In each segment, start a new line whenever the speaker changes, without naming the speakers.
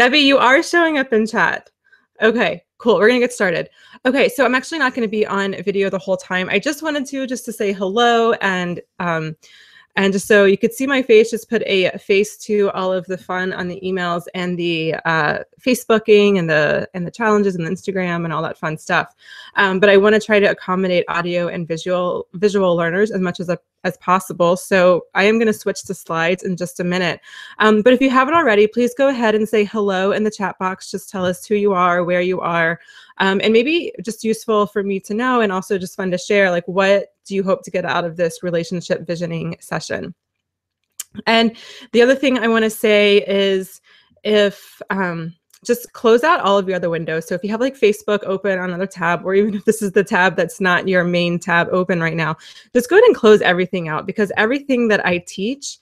Debbie, you are showing up in chat. Okay, cool. We're going to get started. Okay, so I'm actually not going to be on video the whole time. I just wanted to say hello and just so you could see my face, just put a face to all of the fun on the emails and the Facebooking and the challenges and the Instagram and all that fun stuff. But I want to try to accommodate audio and visual learners as much as possible. So I am going to switch to slides in just a minute. But if you haven't already, please go ahead and say hello in the chat box. Just tell us who you are, where you are, and maybe just useful for me to know, and also just fun to share, like, what do you hope to get out of this relationship visioning session? And the other thing I want to say is, if just close out all of your other windows. So if you have like Facebook open on another tab, or even if this is the tab that's not your main tab open right now, just go ahead and close everything out, because everything that I teach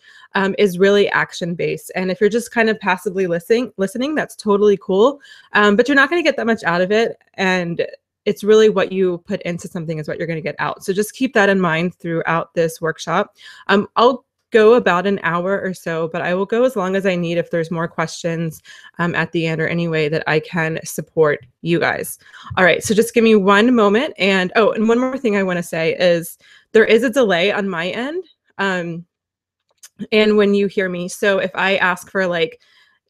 is really action-based. And if you're just kind of passively listening, that's totally cool. But you're not going to get that much out of it. And it's really what you put into something is what you're going to get out. So just keep that in mind throughout this workshop. I'll go about an hour or so, but I will go as long as I need if there's more questions at the end, or any way that I can support you guys. All right, so just give me one moment. And oh, and one more thing I want to say is there is a delay on my end. And when you hear me, so if I ask for, like,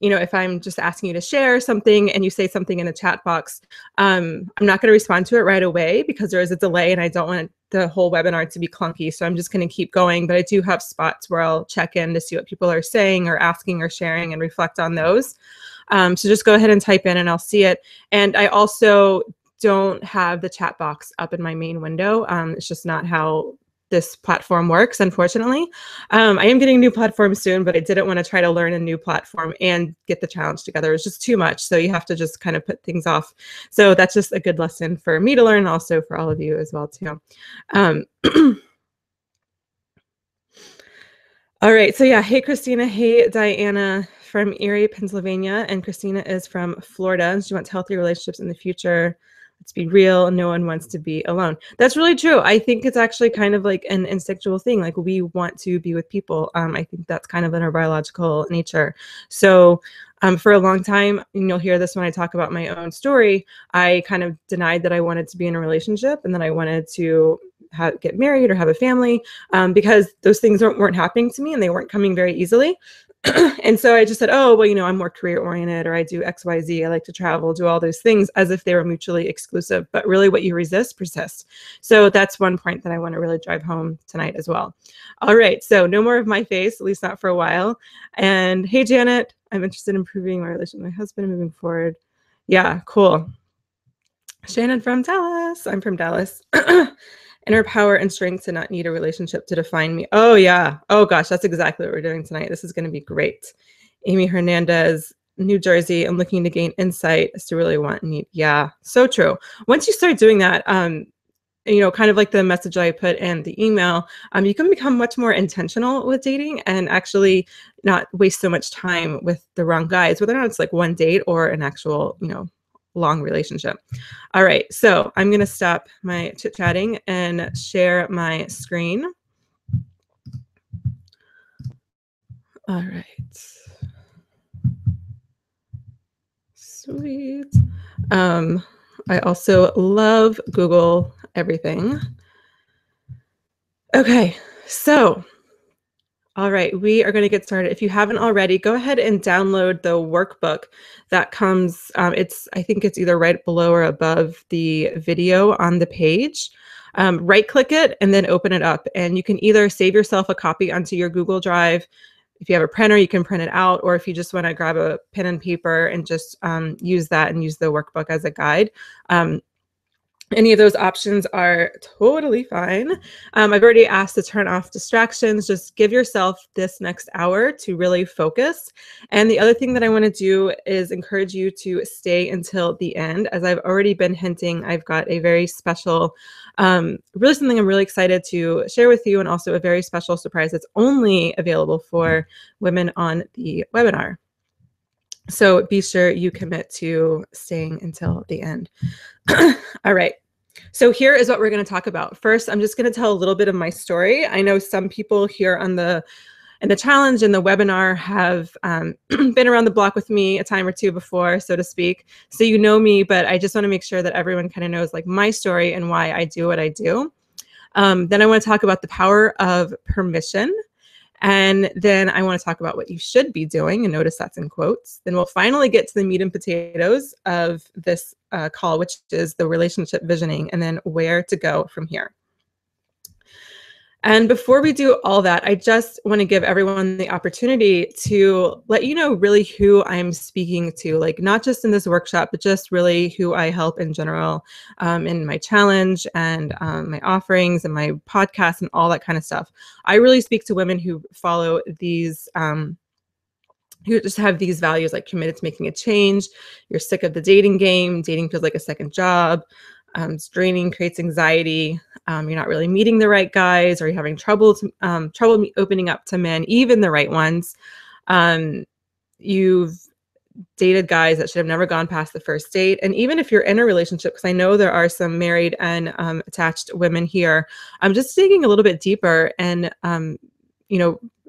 you know, if I'm just asking you to share something and you say something in the chat box, I'm not going to respond to it right away because there is a delay and I don't want the whole webinar to be clunky. So I'm just going to keep going. But I do have spots where I'll check in to see what people are saying or asking or sharing and reflect on those. So just go ahead and type in and I'll see it. And I also don't have the chat box up in my main window. It's just not how this platform works, unfortunately. I am getting a new platform soon, but I didn't want to try to learn a new platform and get the challenge together. It's just too much. So you have to just kind of put things off. So that's just a good lesson for me to learn, also for all of you as well too. All right, so yeah, hey Christina, hey Diana from Erie, Pennsylvania, and Christina is from Florida. She wants healthy relationships in the future. Let's be real, no one wants to be alone. That's really true. I think it's actually kind of like an instinctual thing. Like, we want to be with people. I think that's kind of in our biological nature. So for a long time, and you'll hear this when I talk about my own story, I kind of denied that I wanted to be in a relationship and that I wanted to get married or have a family, because those things weren't happening to me and they weren't coming very easily. And so I just said, oh, well, you know, I'm more career oriented, or I do X, Y, Z. I like to travel, do all those things, as if they were mutually exclusive. But really what you resist persists. So that's one point that I want to really drive home tonight as well. All right, so no more of my face, at least not for a while. And hey, Janet, I'm interested in improving my relationship with my husband and moving forward. Yeah, cool. Shannon from Dallas. I'm from Dallas. Inner power and strength to not need a relationship to define me. Oh yeah. Oh gosh, that's exactly what we're doing tonight. This is going to be great. Amy Hernandez, New Jersey. I'm looking to gain insight as to really want and need. Yeah, so true. Once you start doing that, you know, kind of like the message I put in the email, you can become much more intentional with dating and actually not waste so much time with the wrong guys, whether or not it's like one date or an actual, you know, long relationship. All right, so I'm going to stop my chit-chatting and share my screen. All right. Sweet. I also love Google everything. Okay, so all right, we are going to get started. If you haven't already, go ahead and download the workbook that comes. I think it's either right below or above the video on the page. Right-click it and then open it up. And you can either save yourself a copy onto your Google Drive. If you have a printer, you can print it out. Or if you just want to grab a pen and paper and just use that and use the workbook as a guide. Any of those options are totally fine. I've already asked to turn off distractions. Just give yourself this next hour to really focus. And the other thing that I want to do is encourage you to stay until the end. As I've already been hinting, I've got a very special, really something I'm really excited to share with you, and also a very special surprise that's only available for women on the webinar. So be sure you commit to staying until the end. All right. So here is what we're going to talk about. First, I'm just going to tell a little bit of my story. I know some people here on the And the challenge and the webinar have been around the block with me a time or two before, so to speak. So you know me, but I just want to make sure that everyone kind of knows like my story and why I do what I do. Then I want to talk about the power of permission. And then I want to talk about what you should be doing, and notice that's in quotes. Then we'll finally get to the meat and potatoes of this call, which is the relationship visioning, and then where to go from here. And before we do all that, I just want to give everyone the opportunity to let you know really who I'm speaking to, like not just in this workshop, but just really who I help in general, in my challenge and my offerings and my podcast and all that kind of stuff. I really speak to women who follow these, who just have these values, like committed to making a change. You're sick of the dating game. Dating feels like a second job. It's draining, creates anxiety. You're not really meeting the right guys, or you're having trouble opening up to men, even the right ones. You've dated guys that should have never gone past the first date. And even if you're in a relationship, because I know there are some married and attached women here, I'm just digging a little bit deeper and,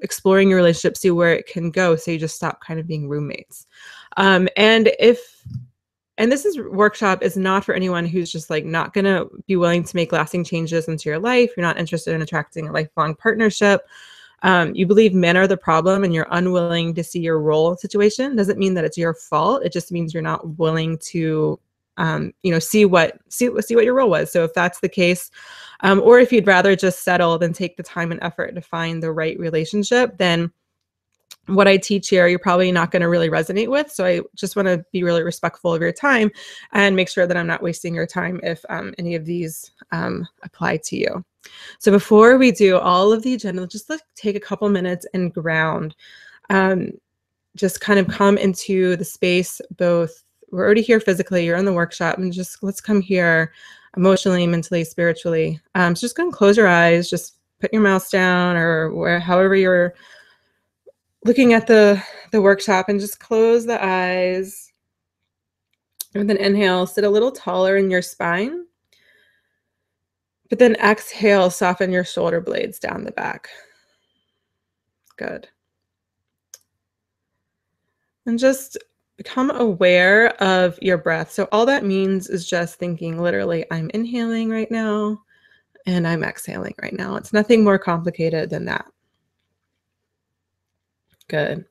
exploring your relationship, see where it can go. So you just stop kind of being roommates. And this workshop is not for anyone who's just like not going to be willing to make lasting changes into your life. You're not interested in attracting a lifelong partnership. You believe men are the problem and you're unwilling to see your role situation. Doesn't mean that it's your fault. It just means you're not willing to, see what your role was. So if that's the case, or if you'd rather just settle than take the time and effort to find the right relationship, then what I teach here, you're probably not going to really resonate with. So I just want to be really respectful of your time and make sure that I'm not wasting your time if any of these apply to you. So before we do all of the agenda, just take a couple minutes and ground. Just kind of come into the space, both we're already here physically, you're in the workshop, and just let's come here emotionally, mentally, spiritually. So just go and close your eyes, just put your mouse down or however you're looking at the workshop, and just close the eyes. And then inhale, sit a little taller in your spine. But then exhale, soften your shoulder blades down the back. Good. And just become aware of your breath. So all that means is just thinking literally, I'm inhaling right now and I'm exhaling right now. It's nothing more complicated than that. Good.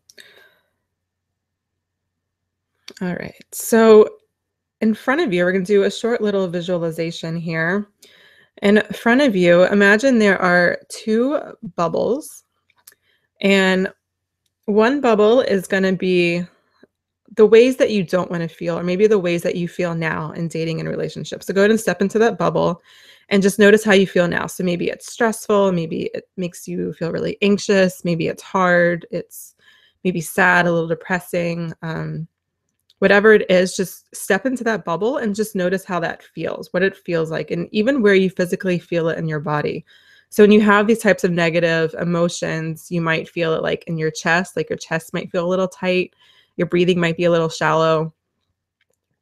All right. So in front of you, we're going to do a short little visualization here. In front of you, imagine there are two bubbles, and one bubble is going to be the ways that you don't want to feel, or maybe the ways that you feel now in dating and relationships. So go ahead and step into that bubble and just notice how you feel now. So maybe it's stressful, maybe it makes you feel really anxious, maybe it's hard, it's maybe sad, a little depressing. Whatever it is, just step into that bubble and just notice how that feels, what it feels like, and even where you physically feel it in your body. So when you have these types of negative emotions, you might feel it like in your chest, like your chest might feel a little tight, your breathing might be a little shallow,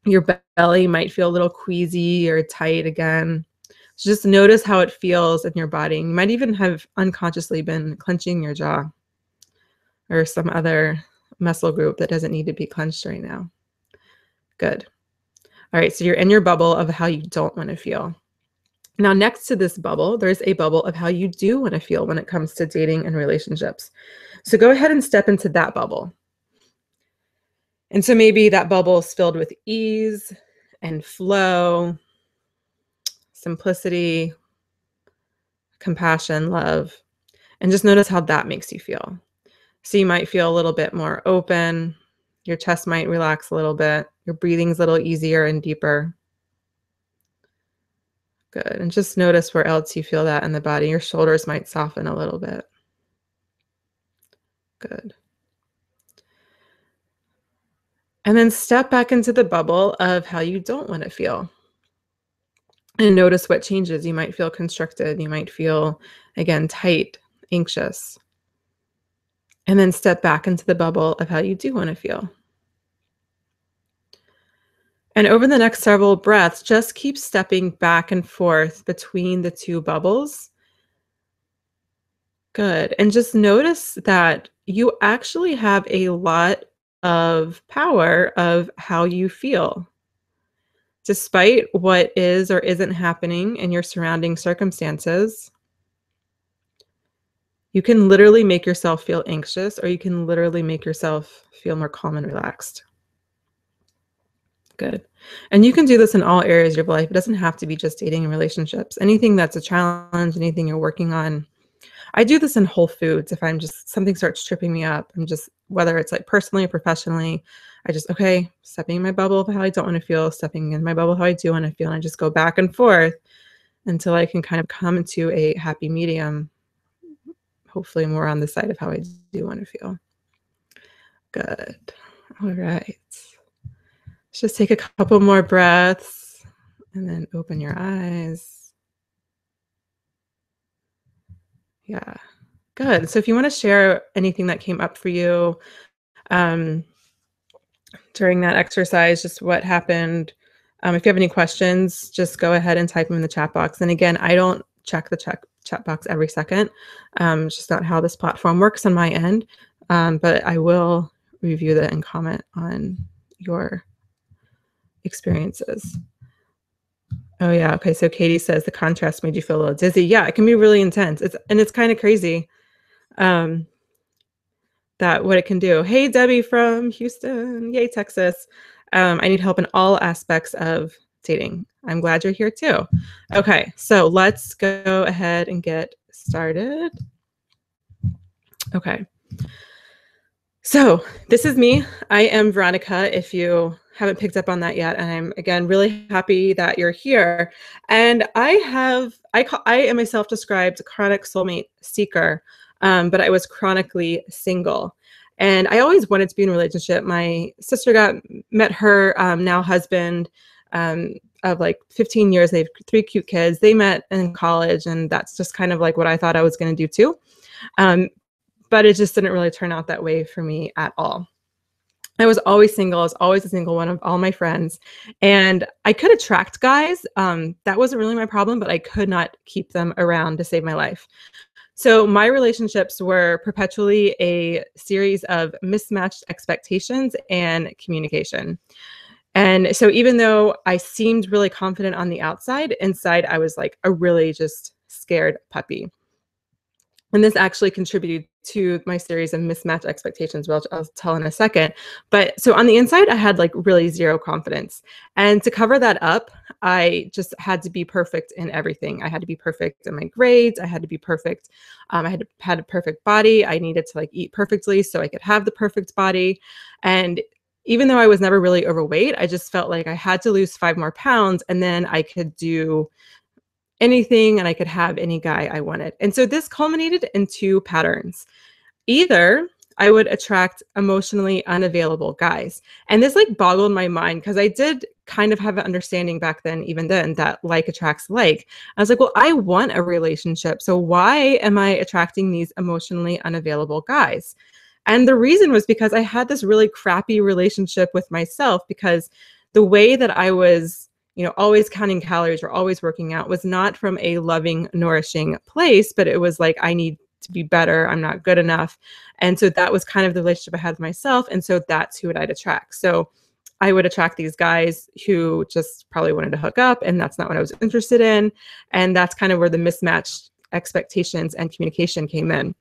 your belly might feel a little queasy or tight again. So just notice how it feels in your body. You might even have unconsciously been clenching your jaw or some other muscle group that doesn't need to be clenched right now. Good. All right, so you're in your bubble of how you don't want to feel. Now, next to this bubble, there's a bubble of how you do want to feel when it comes to dating and relationships. So go ahead and step into that bubble. And so maybe that bubble is filled with ease and flow, simplicity, compassion, love, and just notice how that makes you feel. So you might feel a little bit more open. Your chest might relax a little bit. Your breathing's a little easier and deeper. Good. And just notice where else you feel that in the body. Your shoulders might soften a little bit. Good. And then step back into the bubble of how you don't want to feel. And notice what changes. You might feel constricted. You might feel, again, tight, anxious. And then step back into the bubble of how you do want to feel. And over the next several breaths, just keep stepping back and forth between the two bubbles, Good. And just notice that you actually have a lot of power of how you feel. Despite what is or isn't happening in your surrounding circumstances, you can literally make yourself feel anxious, or you can literally make yourself feel more calm and relaxed. Good. And you can do this in all areas of your life. It doesn't have to be just dating and relationships. Anything that's a challenge, anything you're working on. I do this in Whole Foods. If I'm just, something starts tripping me up, I'm just, whether it's like personally or professionally, I just, okay, stepping in my bubble of how I don't want to feel, stepping in my bubble of how I do want to feel. And I just go back and forth until I can kind of come into a happy medium, hopefully more on the side of how I do want to feel. Good. All right. Let's just take a couple more breaths and then open your eyes. Yeah. Good. So if you want to share anything that came up for you um, during that exercise, just what happened. If you have any questions, just go ahead and type them in the chat box. And again, I don't check the chat box every second. It's just not how this platform works on my end. But I will review that and comment on your experiences. Oh yeah. Okay. So Katie says the contrast made you feel a little dizzy. Yeah, it can be really intense. It's kind of crazy. That what it can do. Hey, Debbie from Houston. Yay, Texas. I need help in all aspects of dating. I'm glad you're here too. Okay, so let's go ahead and get started. Okay. So this is me. I am Veronica, if you haven't picked up on that yet. And I'm, again, really happy that you're here. And I am a self-described chronic soulmate seeker, but I was chronically single. And I always wanted to be in a relationship. My sister met her now husband of like 15 years. They have 3 cute kids. They met in college, and that's just kind of like what I thought I was going to do too. But it just didn't really turn out that way for me at all. I was always single. I was always a single one of all my friends. And I could attract guys. That wasn't really my problem, but I could not keep them around to save my life. So my relationships were perpetually a series of mismatched expectations and communication. And so even though I seemed really confident on the outside, inside I was like a really just scared puppy. And this actually contributed to my series of mismatched expectations, which I'll tell in a second. But so on the inside, I had like really zero confidence. And to cover that up, I just had to be perfect in everything. I had to be perfect in my grades. I had to be perfect. I had a perfect body. I needed to like eat perfectly so I could have the perfect body. And even though I was never really overweight, I just felt like I had to lose 5 more pounds and then I could do anything and I could have any guy I wanted. And so this culminated in 2 patterns. Either I would attract emotionally unavailable guys. And this like boggled my mind because I did kind of have an understanding back then, even then, that like attracts like. I was like, well, I want a relationship. So why am I attracting these emotionally unavailable guys? And the reason was because I had this really crappy relationship with myself, because the way that I was, always counting calories or always working out was not from a loving, nourishing place, but it was like, I need to be better. I'm not good enough. And so that was kind of the relationship I had with myself. And so that's who I'd attract. So I would attract these guys who just probably wanted to hook up, and that's not what I was interested in. And that's kind of where the mismatched expectations and communication came in.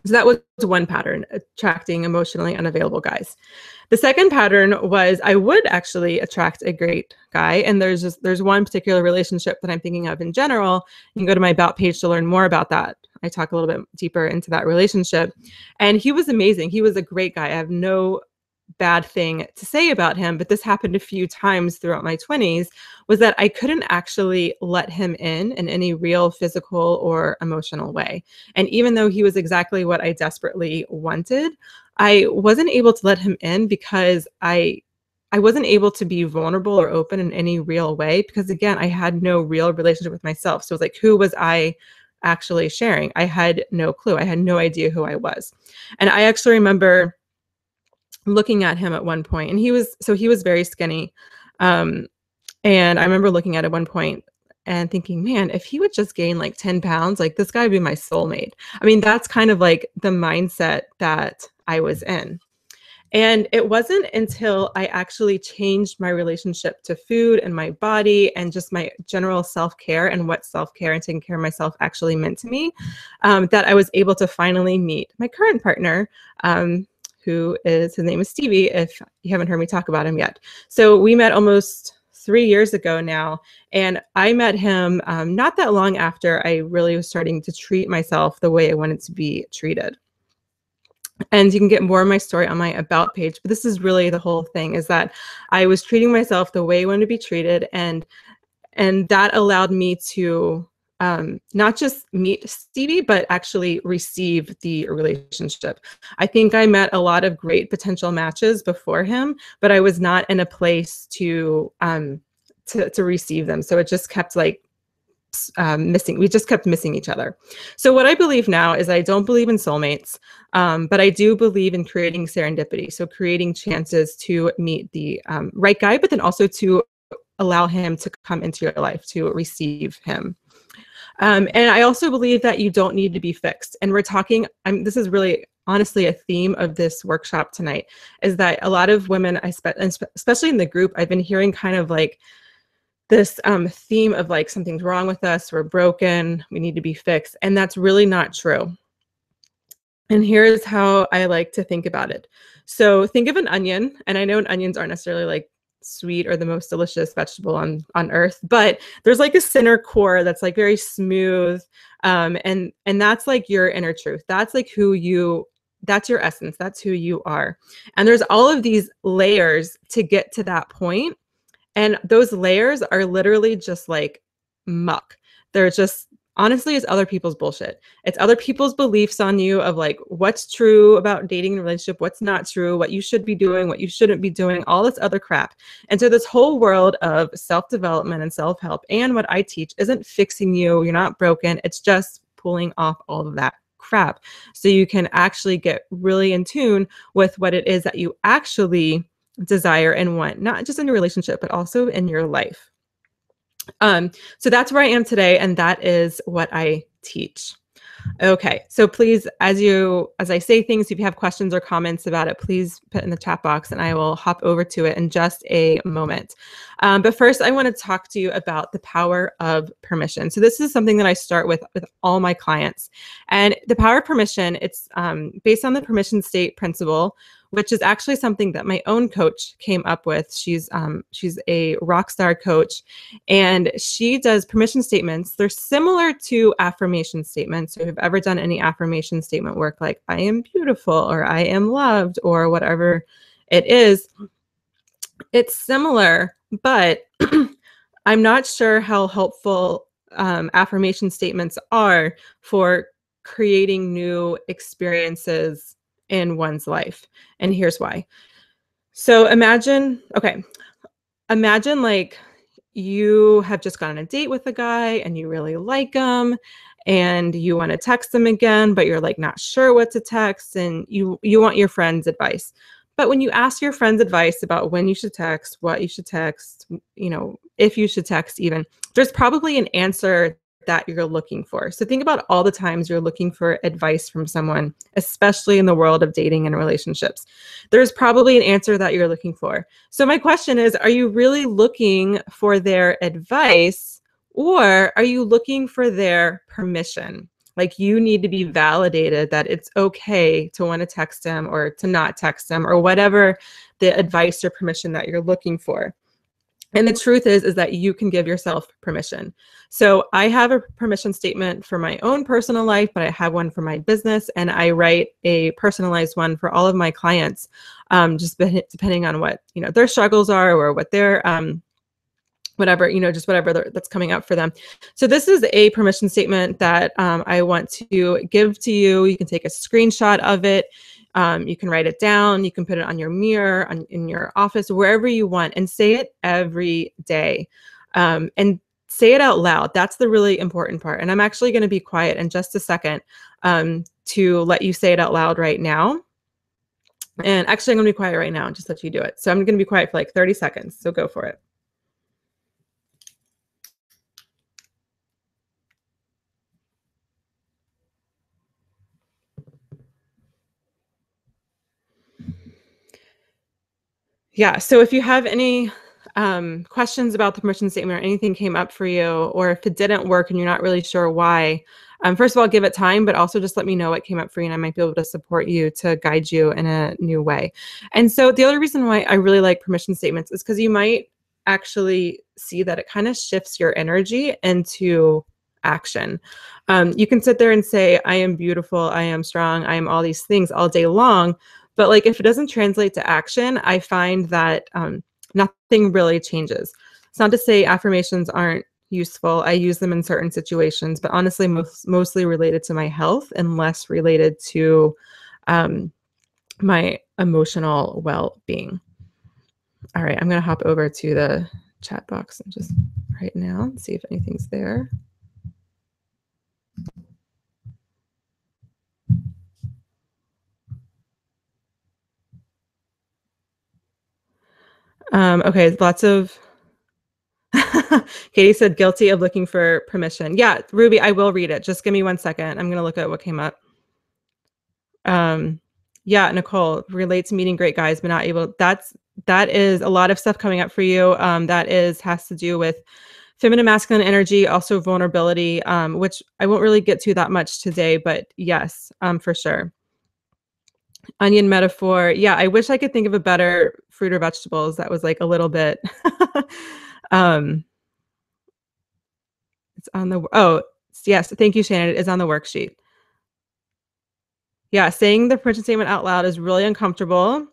So that was one pattern, attracting emotionally unavailable guys. The second pattern was I would actually attract a great guy. And there's one particular relationship that I'm thinking of in general. You can go to my About page to learn more about that. I talk a little bit deeper into that relationship. And he was amazing. He was a great guy. I have no bad thing to say about him, but this happened a few times throughout my 20s, was that I couldn't actually let him in any real physical or emotional way. And even though he was exactly what I desperately wanted, I wasn't able to let him in because I wasn't able to be vulnerable or open in any real way, because again, I had no real relationship with myself. So it was like, who was I actually sharing? I had no clue. I had no idea who I was. And I actually remember looking at him at one point, and he was very skinny. And I remember looking at one point, and thinking, man, if he would just gain like 10 pounds, like this guy would be my soulmate. I mean, that's kind of like the mindset that I was in. And it wasn't until I actually changed my relationship to food and my body and just my general self-care and what self-care and taking care of myself actually meant to me, that I was able to finally meet my current partner, his name is Stevie, if you haven't heard me talk about him yet. So we met almost 3 years ago now, and I met him not that long after I really was starting to treat myself the way I wanted to be treated. And you can get more of my story on my About page, but this is really the whole thing, is that I was treating myself the way I wanted to be treated, and that allowed me to not just meet Stevie, but actually receive the relationship. I think I met a lot of great potential matches before him, but I was not in a place to receive them. So it just kept like missing. We just kept missing each other. So what I believe now is I don't believe in soulmates, but I do believe in creating serendipity. So creating chances to meet the right guy, but then also to allow him to come into your life, to receive him. And I also believe that you don't need to be fixed. And we're talking, this is really honestly a theme of this workshop tonight, is that a lot of women, especially in the group, I've been hearing kind of like this theme of like, something's wrong with us, we're broken, we need to be fixed. And that's really not true. And here's how I like to think about it. So think of an onion, and I know onions aren't necessarily like sweet or the most delicious vegetable on earth, but there's like a center core that's like very smooth, and that's like your inner truth. That's like that's your essence, that's who you are. And there's all of these layers to get to that point, and those layers are literally just like muck. They're just, honestly, it's other people's bullshit. It's other people's beliefs on you of like what's true about dating and relationship, what's not true, what you should be doing, what you shouldn't be doing, all this other crap. And so this whole world of self-development and self-help and what I teach isn't fixing you. You're not broken. It's just pulling off all of that crap so you can actually get really in tune with what it is that you actually desire and want, not just in your relationship, but also in your life. So that's where I am today, and that is what I teach. Okay, so please, as I say things, if you have questions or comments about it, please put in the chat box and I will hop over to it in just a moment. But first, I want to talk to you about the power of permission. So this is something that I start with all my clients. And the power of permission, it's based on the permission state principle, which is actually something that my own coach came up with. She's a rock star coach, and she does permission statements. They're similar to affirmation statements. So if you've ever done any affirmation statement work, like I am beautiful or I am loved or whatever it is, it's similar, but I'm not sure how helpful affirmation statements are for creating new experiences in one's life. And here's why. So imagine like you have just gone on a date with a guy and you really like him and you want to text him again, but you're like not sure what to text, and you want your friend's advice. But when you ask your friend's advice about when you should text, what you should text, if you should text even, there's probably an answer that you're looking for. So think about all the times you're looking for advice from someone, especially in the world of dating and relationships. There's probably an answer that you're looking for. So my question is, are you really looking for their advice, or are you looking for their permission? Like you need to be validated that it's okay to want to text them or to not text them or whatever the advice or permission that you're looking for. And the truth is that you can give yourself permission. So I have a permission statement for my own personal life, but I have one for my business, and I write a personalized one for all of my clients, just depending on what their struggles are or what their whatever that's coming up for them. So this is a permission statement that I want to give to you. You can take a screenshot of it. You can write it down. You can put it on your mirror, in your office, wherever you want, and say it every day. And say it out loud. That's the really important part. And I'm actually going to be quiet in just a second to let you say it out loud right now. And actually, I'm going to be quiet right now and just let you do it. So I'm going to be quiet for like 30 seconds. So go for it. Yeah. So if you have any questions about the permission statement or anything came up for you, or if it didn't work and you're not really sure why, first of all, give it time, but also just let me know what came up for you and I might be able to support you to guide you in a new way. And so the other reason why I really like permission statements is because you might actually see that it kind of shifts your energy into action. You can sit there and say, I am beautiful, I am strong, I am all these things all day long. But like if it doesn't translate to action, I find that nothing really changes. It's not to say affirmations aren't useful. I use them in certain situations, but honestly, mostly related to my health and less related to um, my emotional well-being. All right, I'm going to hop over to the chat box and just right now see if anything's there. Okay, lots of Katie said guilty of looking for permission. Yeah, Ruby, I will read it. Just give me 1 second. I'm going to look at what came up. Yeah, Nicole, relate to meeting great guys, but not able. That is a lot of stuff coming up for you. Has to do with feminine masculine energy, also vulnerability, which I won't really get to that much today, but yes, for sure. Onion metaphor. Yeah, I wish I could think of a better fruit or vegetables that was like a little bit it's on the yes, thank you, Shannon. It is on the worksheet. Yeah, saying the permission statement out loud is really uncomfortable.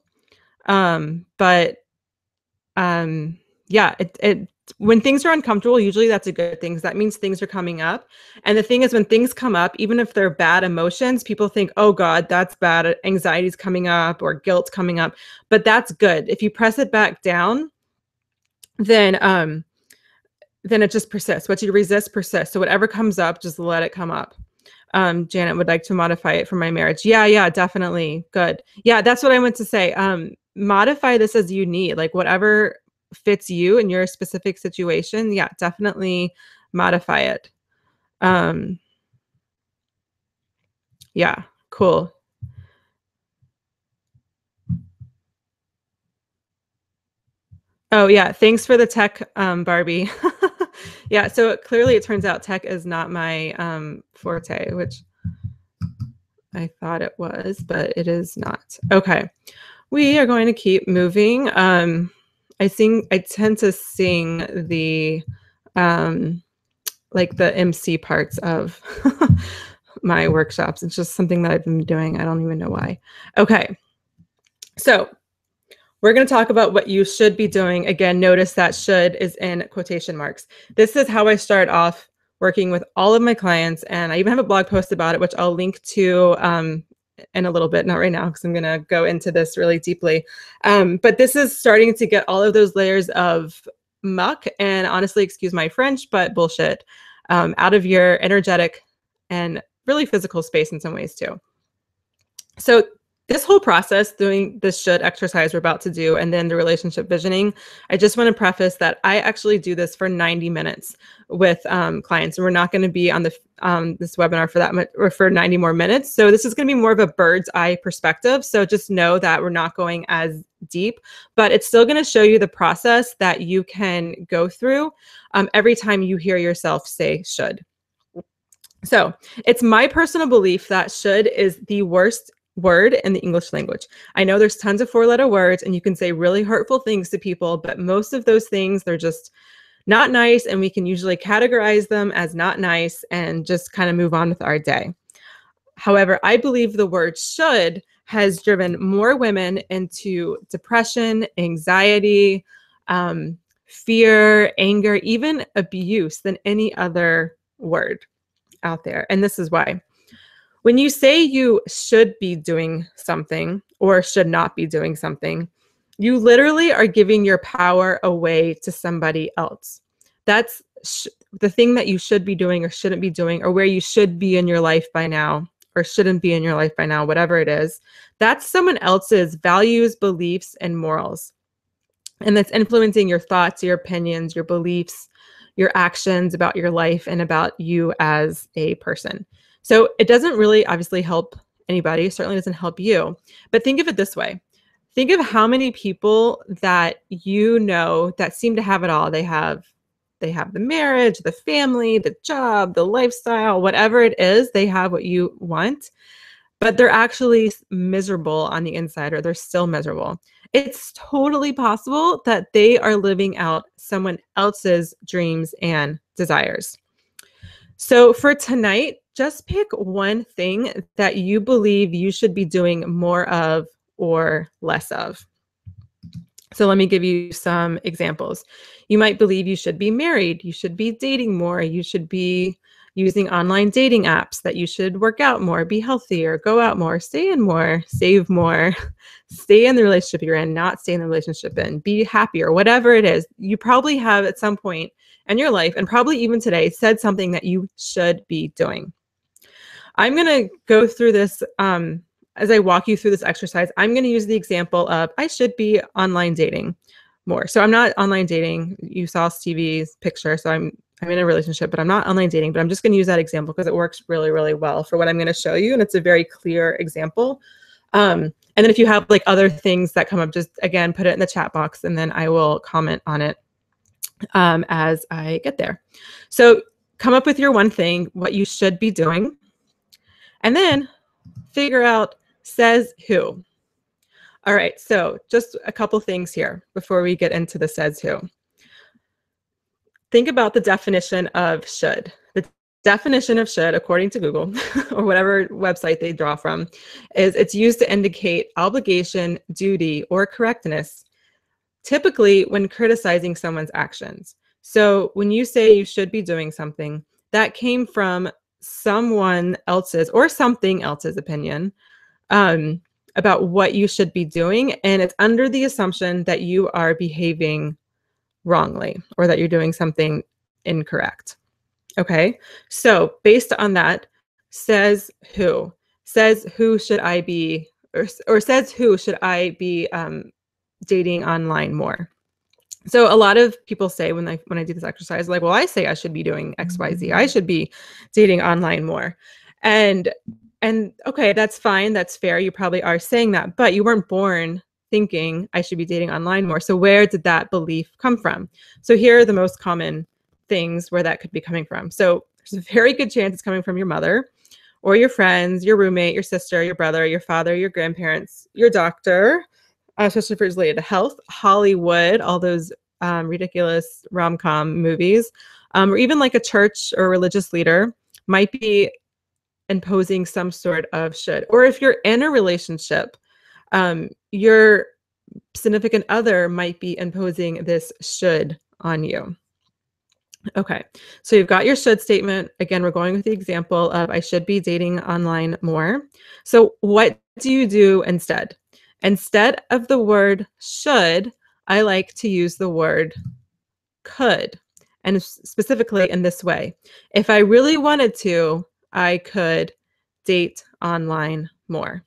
But yeah, it when things are uncomfortable, usually that's a good thing. That means things are coming up. And the thing is, when things come up, even if they're bad emotions, people think, oh God, that's bad. Anxiety's coming up or guilt's coming up. But that's good. If you press it back down, then it just persists. What you resist persists. So whatever comes up, just let it come up. Janet would like to modify it for my marriage. Yeah, definitely. Good. Yeah, that's what I meant to say. Modify this as you need, like whatever fits you in your specific situation. Yeah, definitely modify it. Yeah, cool. Oh yeah, thanks for the tech, Barbie. Yeah, so clearly it turns out tech is not my forte, which I thought it was, but it is not. Okay. We are going to keep moving. I tend to sing the like the MC parts of my workshops. It's just something that I've been doing. I don't even know why. Okay. So we're going to talk about what you should be doing. Again, notice that should is in quotation marks. This is how I start off working with all of my clients. And I even have a blog post about it, which I'll link to in a little bit, not right now, because I'm going to go into this really deeply. But this is starting to get all of those layers of muck and honestly, excuse my French, but bullshit out of your energetic and really physical space in some ways too. So this whole process, doing this should exercise we're about to do, and then the relationship visioning, I just want to preface that I actually do this for 90 minutes with clients, and we're not going to be on the this webinar for that much or for 90 more minutes. So this is going to be more of a bird's eye perspective. So just know that we're not going as deep, but it's still going to show you the process that you can go through every time you hear yourself say should. So it's my personal belief that should is the worst word in the English language. I know there's tons of 4-letter words and you can say really hurtful things to people, but most of those things, they're just not nice, and we can usually categorize them as not nice and just kind of move on with our day. However, I believe the word should has driven more women into depression, anxiety, fear, anger, even abuse than any other word out there. And this is why. When you say you should be doing something or should not be doing something, you literally are giving your power away to somebody else. That's the thing that you should be doing or shouldn't be doing, or where you should be in your life by now or shouldn't be in your life by now, whatever it is. That's someone else's values, beliefs, and morals. And that's influencing your thoughts, your opinions, your beliefs, your actions about your life and about you as a person. So it doesn't really obviously help anybody, certainly doesn't help you. But think of it this way. Think of how many people that you know that seem to have it all. They have the marriage, the family, the job, the lifestyle, whatever it is, they have what you want, but they're actually miserable on the inside, or they're still miserable. It's totally possible that they are living out someone else's dreams and desires. So for tonight, just pick one thing that you believe you should be doing more of or less of. So let me give you some examples. You might believe you should be married, you should be dating more, you should be using online dating apps, that you should work out more, be healthier, go out more, stay in more, save more, stay in the relationship you're in, not stay in the relationship in, be happier, whatever it is. You probably have at some point in your life, and probably even today, said something that you should be doing. I'm going to go through this as I walk you through this exercise. I'm going to use the example of I should be online dating more. So I'm not online dating. You saw Stevie's picture. So I'm in a relationship, but I'm not online dating. But I'm just going to use that example because it works really, really well for what I'm going to show you. And it's a very clear example. And then if you have like other things that come up, just again, put it in the chat box and then I will comment on it as I get there. So come up with your one thing, what you should be doing, and then figure out says who. All right, so just a couple things here before we get into the says who. Think about the definition of should. The definition of should, according to Google or whatever website they draw from, is it's used to indicate obligation, duty, or correctness, typically when criticizing someone's actions. So when you say you should be doing something, that came from someone else's or something else's opinion about what you should be doing. And it's under the assumption that you are behaving wrongly or that you're doing something incorrect. Okay. So based on that, says who should I be, or says who should I be dating online more? So a lot of people say when I do this exercise, like, well, I say I should be doing XYZ. I should be dating online more. And okay, that's fine. That's fair. You probably are saying that, but you weren't born thinking I should be dating online more. So where did that belief come from? So here are the most common things where that could be coming from. So there's a very good chance it's coming from your mother or your friends, your roommate, your sister, your brother, your father, your grandparents, your doctor, especially if it's related to health, Hollywood, all those ridiculous rom-com movies, or even like a church or religious leader might be imposing some sort of should. Or if you're in a relationship, your significant other might be imposing this should on you. Okay, so you've got your should statement. Again, we're going with the example of I should be dating online more. So what do you do instead? Instead of the word should, I like to use the word could, and specifically in this way. If I really wanted to, I could date online more.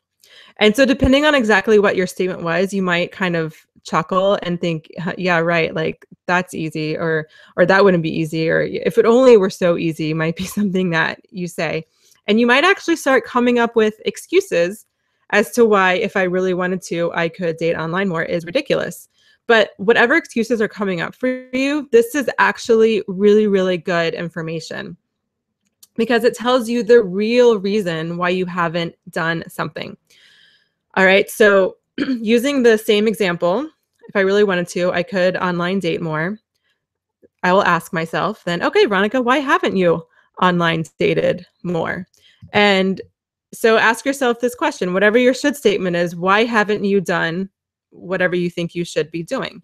And so depending on exactly what your statement was, you might kind of chuckle and think, yeah, right, like that's easy, or that wouldn't be easy, or if it only were so easy, might be something that you say. And you might actually start coming up with excuses as to why, if I really wanted to, I could date online more is ridiculous. But whatever excuses are coming up for you, this is actually really, really good information because it tells you the real reason why you haven't done something. All right, so using the same example, if I really wanted to, I could online date more. I will ask myself then, okay, Veronica, why haven't you online dated more? And so ask yourself this question, whatever your should statement is, why haven't you done whatever you think you should be doing?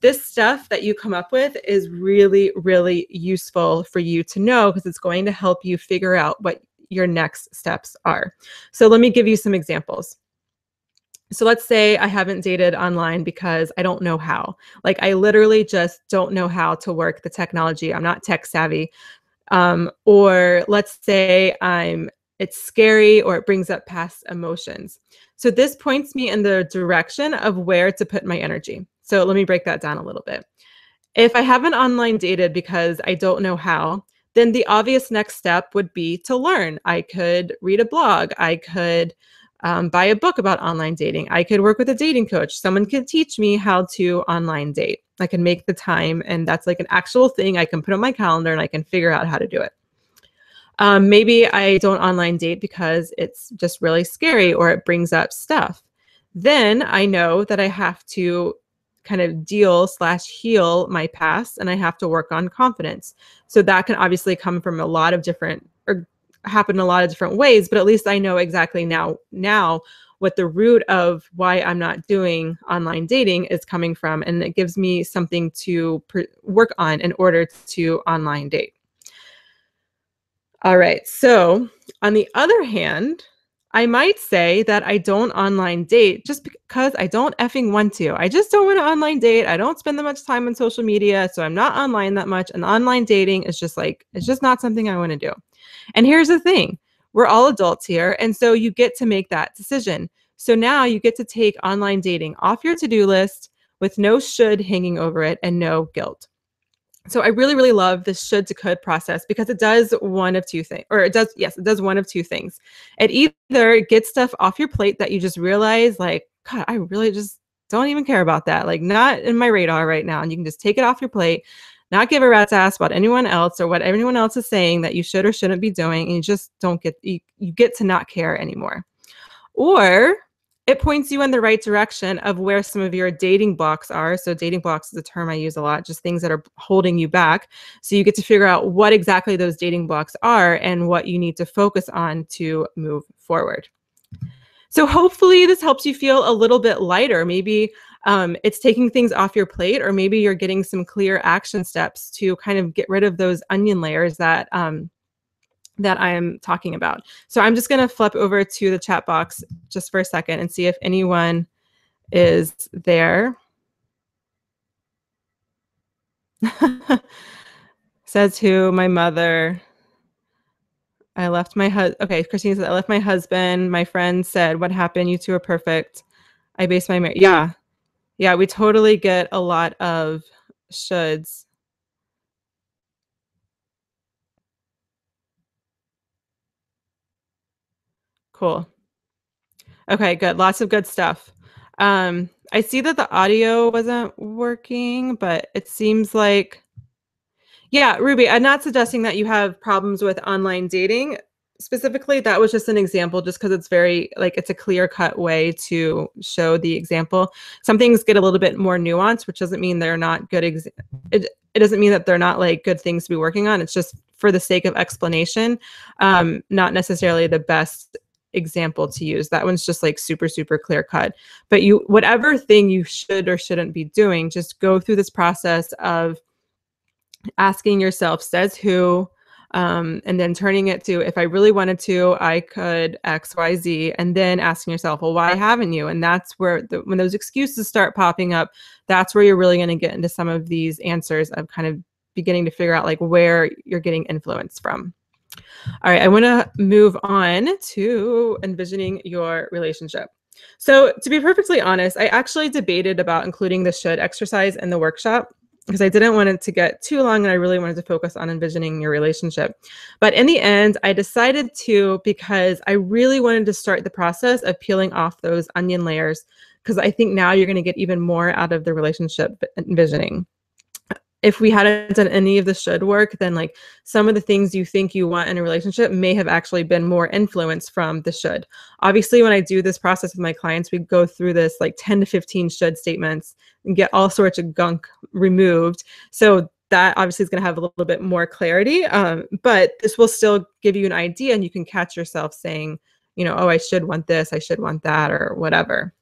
This stuff that you come up with is really, really useful for you to know because it's going to help you figure out what your next steps are. So let me give you some examples. So let's say I haven't dated online because I don't know how. Like I literally just don't know how to work the technology. I'm not tech savvy. Or let's say it's scary or it brings up past emotions. So this points me in the direction of where to put my energy. So let me break that down a little bit. If I haven't online dated because I don't know how, then the obvious next step would be to learn. I could read a blog. I could buy a book about online dating. I could work with a dating coach. Someone could teach me how to online date. I can make the time, and that's like an actual thing I can put on my calendar, and I can figure out how to do it. Maybe I don't online date because it's just really scary or it brings up stuff. Then I know that I have to kind of deal/heal my past, and I have to work on confidence. So that can obviously come from a lot of different, or happen in a lot of different ways, but at least I know exactly now what the root of why I'm not doing online dating is coming from, and it gives me something to work on in order to online date. All right. So on the other hand, I might say that I don't online date just because I don't effing want to. I just don't want to online date. I don't spend that much time on social media, so I'm not online that much. And online dating is just like, it's just not something I want to do. And here's the thing. We're all adults here, and so you get to make that decision. So now you get to take online dating off your to-do list with no should hanging over it and no guilt. So I really, really love this should to could process because it does one of two things, or it does one of two things. It either gets stuff off your plate that you just realize, like, God, I really just don't even care about that. Like, not in my radar right now. And you can just take it off your plate, not give a rat's ass about anyone else or what anyone else is saying that you should or shouldn't be doing. And you just don't get, you get to not care anymore. Or it points you in the right direction of where some of your dating blocks are. So dating blocks is a term I use a lot, just things that are holding you back. So you get to figure out what exactly those dating blocks are and what you need to focus on to move forward. So hopefully this helps you feel a little bit lighter. Maybe it's taking things off your plate, or maybe you're getting some clear action steps to kind of get rid of those onion layers that that I am talking about. So I'm just going to flip over to the chat box just for a second and see if anyone is there. Says who? My mother. I left my husband. Okay, Christine said, I left my husband. My friend said, what happened? You two are perfect. I based my marriage. Yeah. Yeah, we totally get a lot of shoulds. Cool. Okay, good. Lots of good stuff. I see that the audio wasn't working, but it seems like, yeah, Ruby, I'm not suggesting that you have problems with online dating specifically. That was just an example, just because it's very, like, it's a clear-cut way to show the example. Some things get a little bit more nuanced, which doesn't mean they're not good. It doesn't mean that they're not like good things to be working on. It's just for the sake of explanation, not necessarily the best example to use. That one's just like super, super clear cut. But you, whatever thing you should or shouldn't be doing, just go through this process of asking yourself, says who, and then turning it to, if I really wanted to, I could X, Y, Z, and then asking yourself, well, why haven't you? And that's where, when those excuses start popping up, that's where you're really going to get into some of these answers of kind of beginning to figure out like where you're getting influence from. All right, I want to move on to envisioning your relationship. So to be perfectly honest, I actually debated about including the should exercise in the workshop because I didn't want it to get too long and I really wanted to focus on envisioning your relationship. But in the end, I decided to, because I really wanted to start the process of peeling off those onion layers, because I think now you're going to get even more out of the relationship envisioning. If we hadn't done any of the should work, then like some of the things you think you want in a relationship may have actually been more influence from the should. Obviously, when I do this process with my clients, we go through this like 10 to 15 should statements and get all sorts of gunk removed. So that obviously is going to have a little bit more clarity, but this will still give you an idea, and you can catch yourself saying, you know, oh, I should want this, I should want that, or whatever.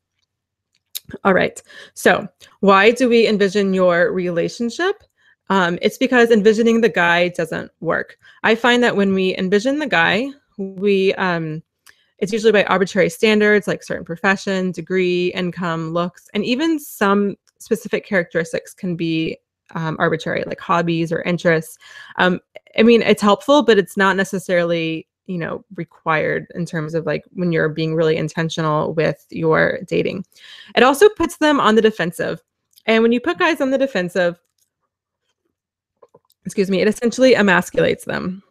All right. So why do we envision your relationship? It's because envisioning the guy doesn't work. I find that when we envision the guy, it's usually by arbitrary standards like certain profession, degree, income, looks, and even some specific characteristics can be arbitrary, like hobbies or interests. I mean, it's helpful, but it's not necessarily, you know, required in terms of like when you're being really intentional with your dating. It also puts them on the defensive. And when you put guys on the defensive, excuse me, it essentially emasculates them.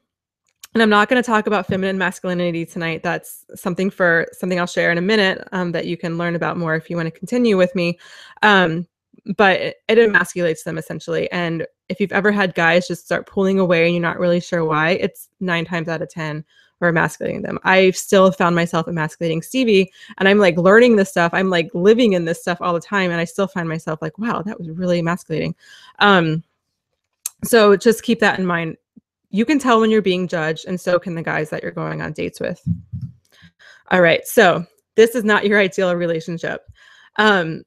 And I'm not going to talk about feminine masculinity tonight. That's something I'll share in a minute, that you can learn about more if you want to continue with me. But it emasculates them essentially. And if you've ever had guys just start pulling away and you're not really sure why, it's 9 times out of 10 we're emasculating them. I've still found myself emasculating Stevie, and I'm like learning this stuff. I'm like living in this stuff all the time, and I still find myself like, wow, that was really emasculating. So just keep that in mind. You can tell when you're being judged, and so can the guys that you're going on dates with. All right, so this is not your ideal relationship. I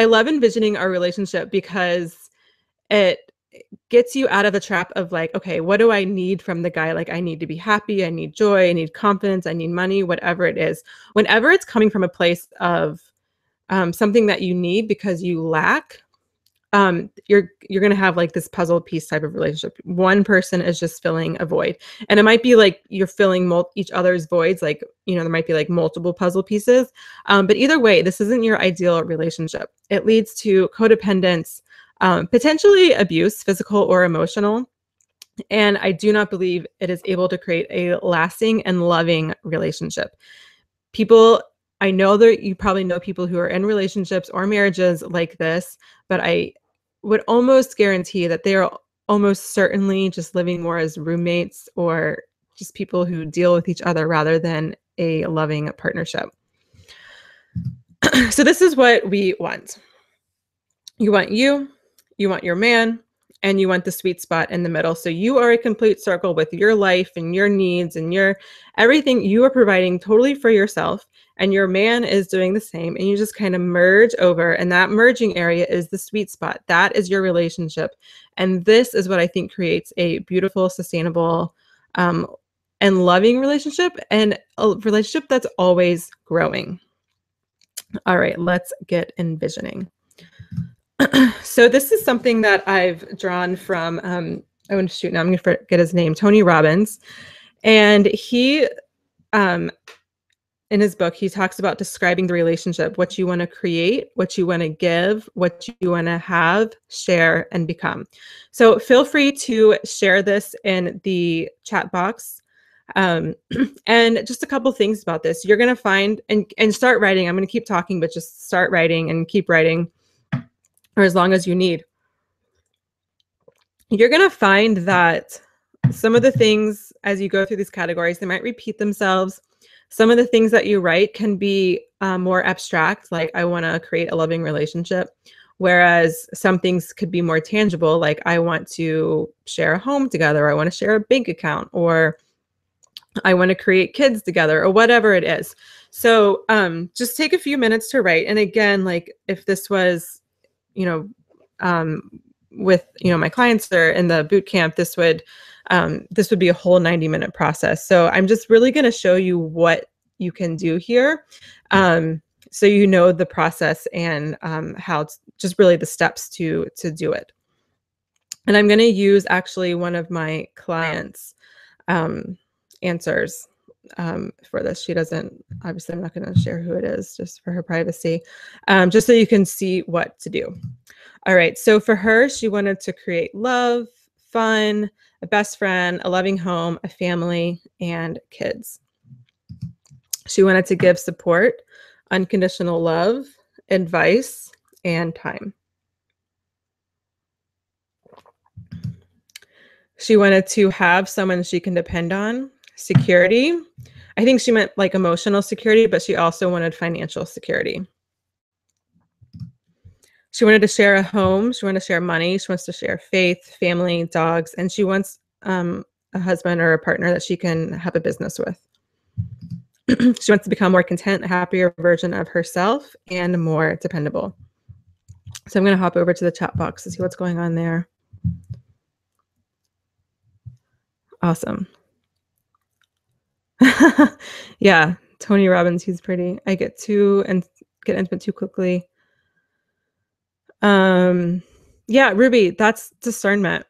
love envisioning our relationship because it gets you out of the trap of like, okay, what do I need from the guy? Like, I need to be happy, I need joy, I need confidence, I need money, whatever it is. Whenever it's coming from a place of something that you need because you lack, you're going to have like this puzzle piece type of relationship. One person is just filling a void, and it might be like you're filling each other's voids. Like, there might be like multiple puzzle pieces. But either way, this isn't your ideal relationship. It leads to codependence, potentially abuse, physical or emotional. And I do not believe it is able to create a lasting and loving relationship. I know that you probably know people who are in relationships or marriages like this, but I would almost guarantee that they are almost certainly just living more as roommates or just people who deal with each other rather than a loving partnership. So this is what we want. You want your man, and you want the sweet spot in the middle. So you are a complete circle with your life and your needs and your everything you are providing totally for yourself. And your man is doing the same, and you just kind of merge over, and that merging area is the sweet spot. That is your relationship. And this is what I think creates a beautiful, sustainable, and loving relationship, and a relationship that's always growing. All right, let's get envisioning. So this is something that I've drawn from, I'm going to forget his name, Tony Robbins. And he, in his book, he talks about describing the relationship, what you want to create, what you want to give, what you want to have, share, and become. So feel free to share this in the chat box. And just a couple things about this. You're going to find, and start writing. I'm going to keep talking, but just start writing and keep writing, or as long as you need. You're going to find that some of the things as you go through these categories, they might repeat themselves. Some of the things that you write can be more abstract, like I want to create a loving relationship, whereas some things could be more tangible, like I want to share a home together, or I want to share a bank account, or I want to create kids together, or whatever it is. So just take a few minutes to write. And again, like if this was, with my clients or in the boot camp, this would be a whole 90-minute process. So I'm just really going to show you what you can do here, so the process and how it's just really the steps to do it. And I'm going to use actually one of my clients' answers for this. She doesn't, obviously I'm not going to share who it is just for her privacy, just so you can see what to do. All right, so for her, she wanted to create love, fun, a best friend, a loving home, a family, and kids. She wanted to give support, unconditional love, advice, and time. She wanted to have someone she can depend on, security. I think she meant like emotional security, but she also wanted financial security. She wanted to share a home. She wanted to share money. She wants to share faith, family, dogs, and she wants a husband or a partner that she can have a business with. She wants to become more content, a happier version of herself, and more dependable. So I'm going to hop over to the chat box to see what's going on there. Awesome. Yeah, Tony Robbins, he's pretty. I get intimate too quickly. Yeah, Ruby, that's discernment.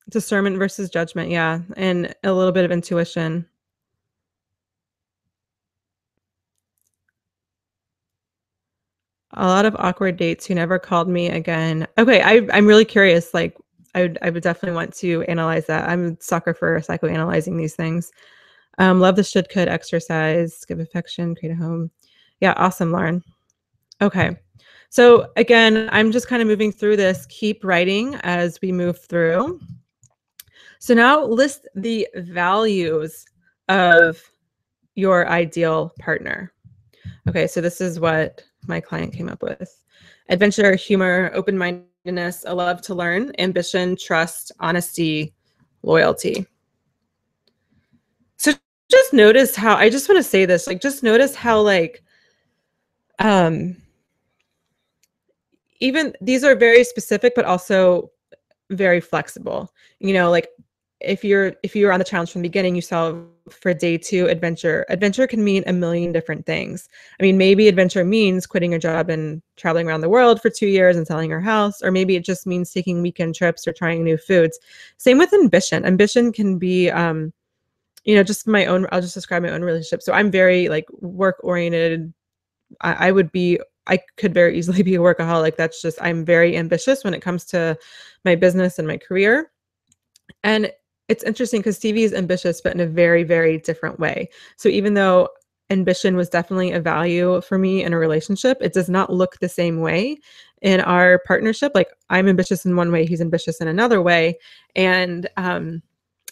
Discernment versus judgment, yeah, and a little bit of intuition. A lot of awkward dates who never called me again. Okay, I'm really curious, like, I would definitely want to analyze that. I'm a sucker for psychoanalyzing these things. Love the should could exercise, give affection, create a home. Yeah, awesome, Lauren. Okay. So again, I'm just kind of moving through this. Keep writing as we move through. So now list the values of your ideal partner. Okay, so this is what my client came up with. Adventure, humor, open-mindedness, a love to learn, ambition, trust, honesty, loyalty. So just notice how, I just want to say this, like, just notice how, like, even these are very specific, but also very flexible. You know, like if you're on the challenge from the beginning, you saw for day 2 adventure. Adventure can mean a million different things. I mean, maybe adventure means quitting your job and traveling around the world for 2 years and selling your house, or maybe it just means taking weekend trips or trying new foods. Same with ambition. Ambition can be you know, just my own, I'll just describe my own relationship. So I'm very like work oriented. I could very easily be a workaholic. That's just, I'm very ambitious when it comes to my business and my career. And it's interesting because Stevie is ambitious, but in a very, very different way. So even though ambition was definitely a value for me in a relationship, it does not look the same way in our partnership. Like I'm ambitious in one way, he's ambitious in another way. And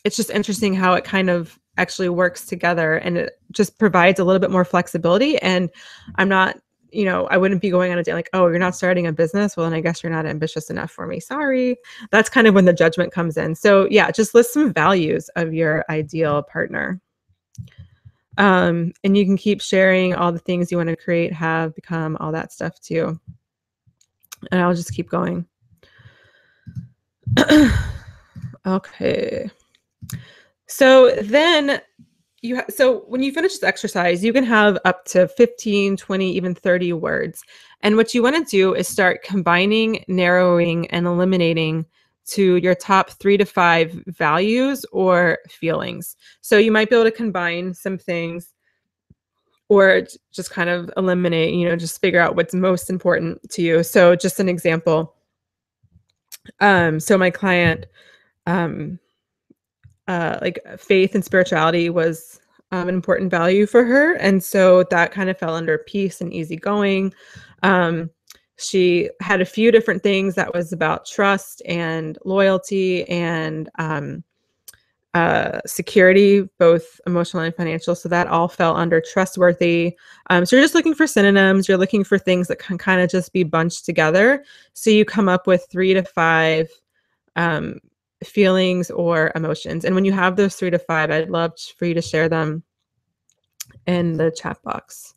it's just interesting how it kind of actually works together, and it just provides a little bit more flexibility. And I'm not, you know, I wouldn't be going on a day like, oh, you're not starting a business. Well, then I guess you're not ambitious enough for me. Sorry. That's kind of when the judgment comes in. So yeah, just list some values of your ideal partner. And you can keep sharing all the things you want to create, have, become, all that stuff too. And I'll just keep going. Okay. So then so when you finish this exercise, you can have up to 15, 20, even 30 words. And what you want to do is start combining, narrowing, and eliminating to your top 3 to 5 values or feelings. So you might be able to combine some things or just kind of eliminate, you know, just figure out what's most important to you. So just an example. So my client, like faith and spirituality was an important value for her. And so that kind of fell under peace and easygoing. She had a few different things that was about trust and loyalty and security, both emotional and financial. So that all fell under trustworthy. So you're just looking for synonyms. You're looking for things that can kind of just be bunched together. So you come up with 3 to 5 feelings or emotions. And when you have those 3 to 5, I'd love for you to share them in the chat box.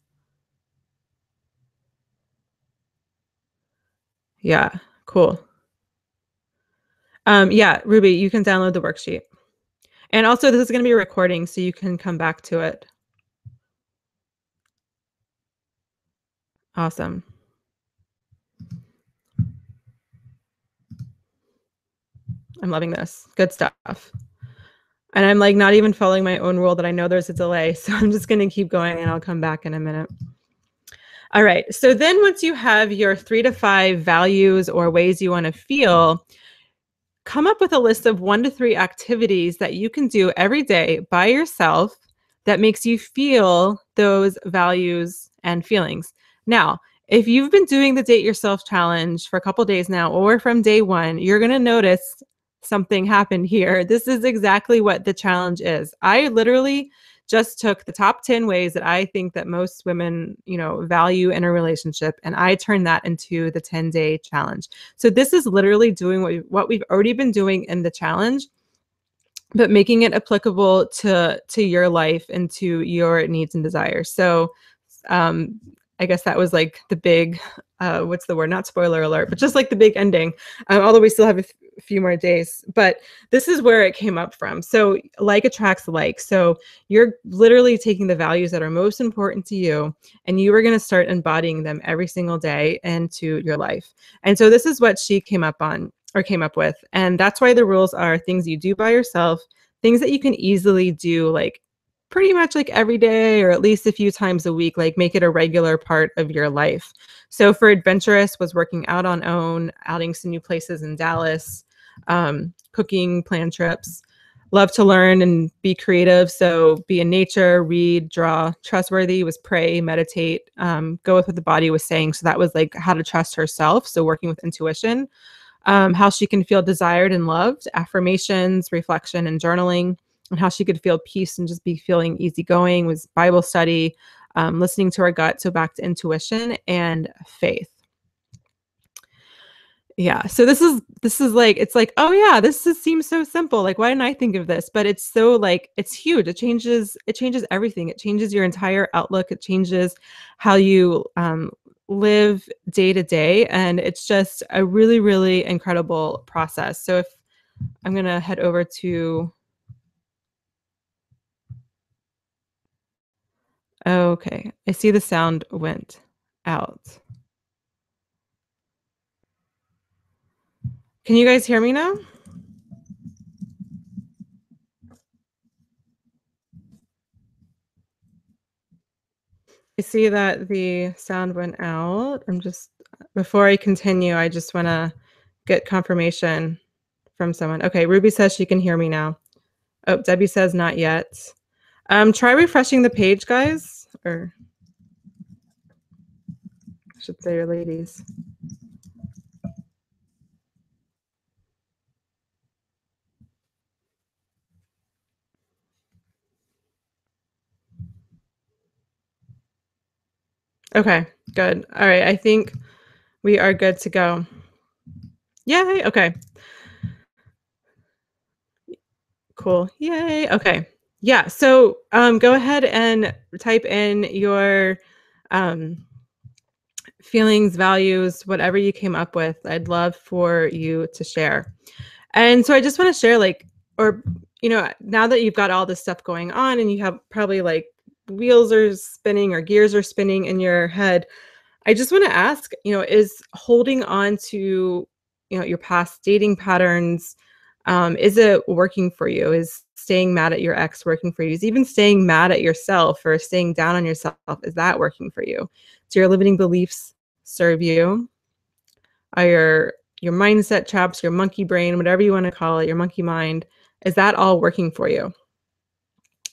Yeah, cool. Yeah, Ruby, you can download the worksheet. And also this is going to be a recording, so you can come back to it. Awesome. I'm loving this. Good stuff. And I'm like not even following my own rule that I know there's a delay. So I'm just going to keep going and I'll come back in a minute. All right. So then once you have your 3 to 5 values or ways you want to feel, come up with a list of 1 to 3 activities that you can do every day by yourself that makes you feel those values and feelings. Now, if you've been doing the Date Yourself Challenge for a couple days now, or from day 1, you're going to notice something happened here. This is exactly what the challenge is. I literally just took the top 10 ways that I think that most women, you know, value in a relationship, and I turned that into the 10-day challenge. So this is literally doing what we've already been doing in the challenge, but making it applicable to your life and to your needs and desires. So I guess that was like the big, what's the word? Not spoiler alert, but just like the big ending, although we still have a few more days. But this is where it came up from. So like attracts like. So you're literally taking the values that are most important to you, and you are going to start embodying them every single day into your life. And so this is what she came up with. And that's why the rules are things you do by yourself, things that you can easily do, like pretty much like every day or at least a few times a week, like make it a regular part of your life. So for adventurous was working out on own, outing some new places in Dallas, cooking, plan trips. Love to learn and be creative. So be in nature, read, draw. Trustworthy was pray, meditate, go with what the body was saying. So that was like how to trust herself. So working with intuition, how she can feel desired and loved, affirmations, reflection, and journaling, and how she could feel peace and just be feeling easygoing was Bible study, listening to her gut. So back to intuition and faith. Yeah. So this is like, it's like, oh yeah, seems so simple. Like, why didn't I think of this? But it's so like, it's huge. It changes everything. It changes your entire outlook. It changes how you live day to day. And it's just a really, really incredible process. So if I'm gonna head over to, okay, I see the sound went out. Can you guys hear me now? I see that the sound went out. Before I continue, I just want to get confirmation from someone. Okay, Ruby says she can hear me now. Oh, Debbie says not yet. Try refreshing the page, guys, or I should say your ladies. Okay, good. All right, I think we are good to go. Yay, okay. Cool. Yay. Okay. Yeah. So go ahead and type in your um, feelings, values, whatever you came up with. I'd love for you to share. And so I just want to share, like, or, now that you've got all this stuff going on and you have probably like wheels are spinning or gears are spinning in your head, I just want to ask, is holding on to, your past dating patterns, is it working for you? Is staying mad at your ex working for you? Is even staying mad at yourself or staying down on yourself, is that working for you? Do your limiting beliefs serve you? Are your mindset traps, your monkey brain, whatever you want to call it, your monkey mind, is that all working for you?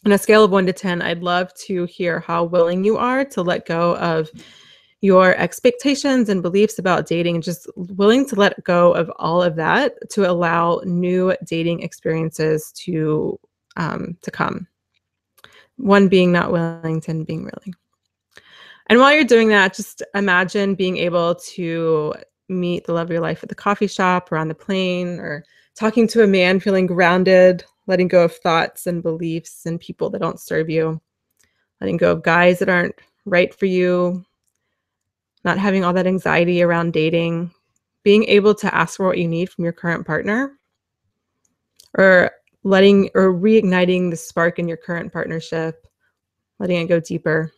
On a scale of 1 to 10, I'd love to hear how willing you are to let go of your expectations and beliefs about dating, just willing to let go of all of that to allow new dating experiences to come. 1 being not willing, 10 being willing. And while you're doing that, just imagine being able to meet the love of your life at the coffee shop or on the plane, or talking to a man, feeling grounded, letting go of thoughts and beliefs and people that don't serve you, letting go of guys that aren't right for you, not having all that anxiety around dating, being able to ask for what you need from your current partner, or reigniting the spark in your current partnership, letting it go deeper.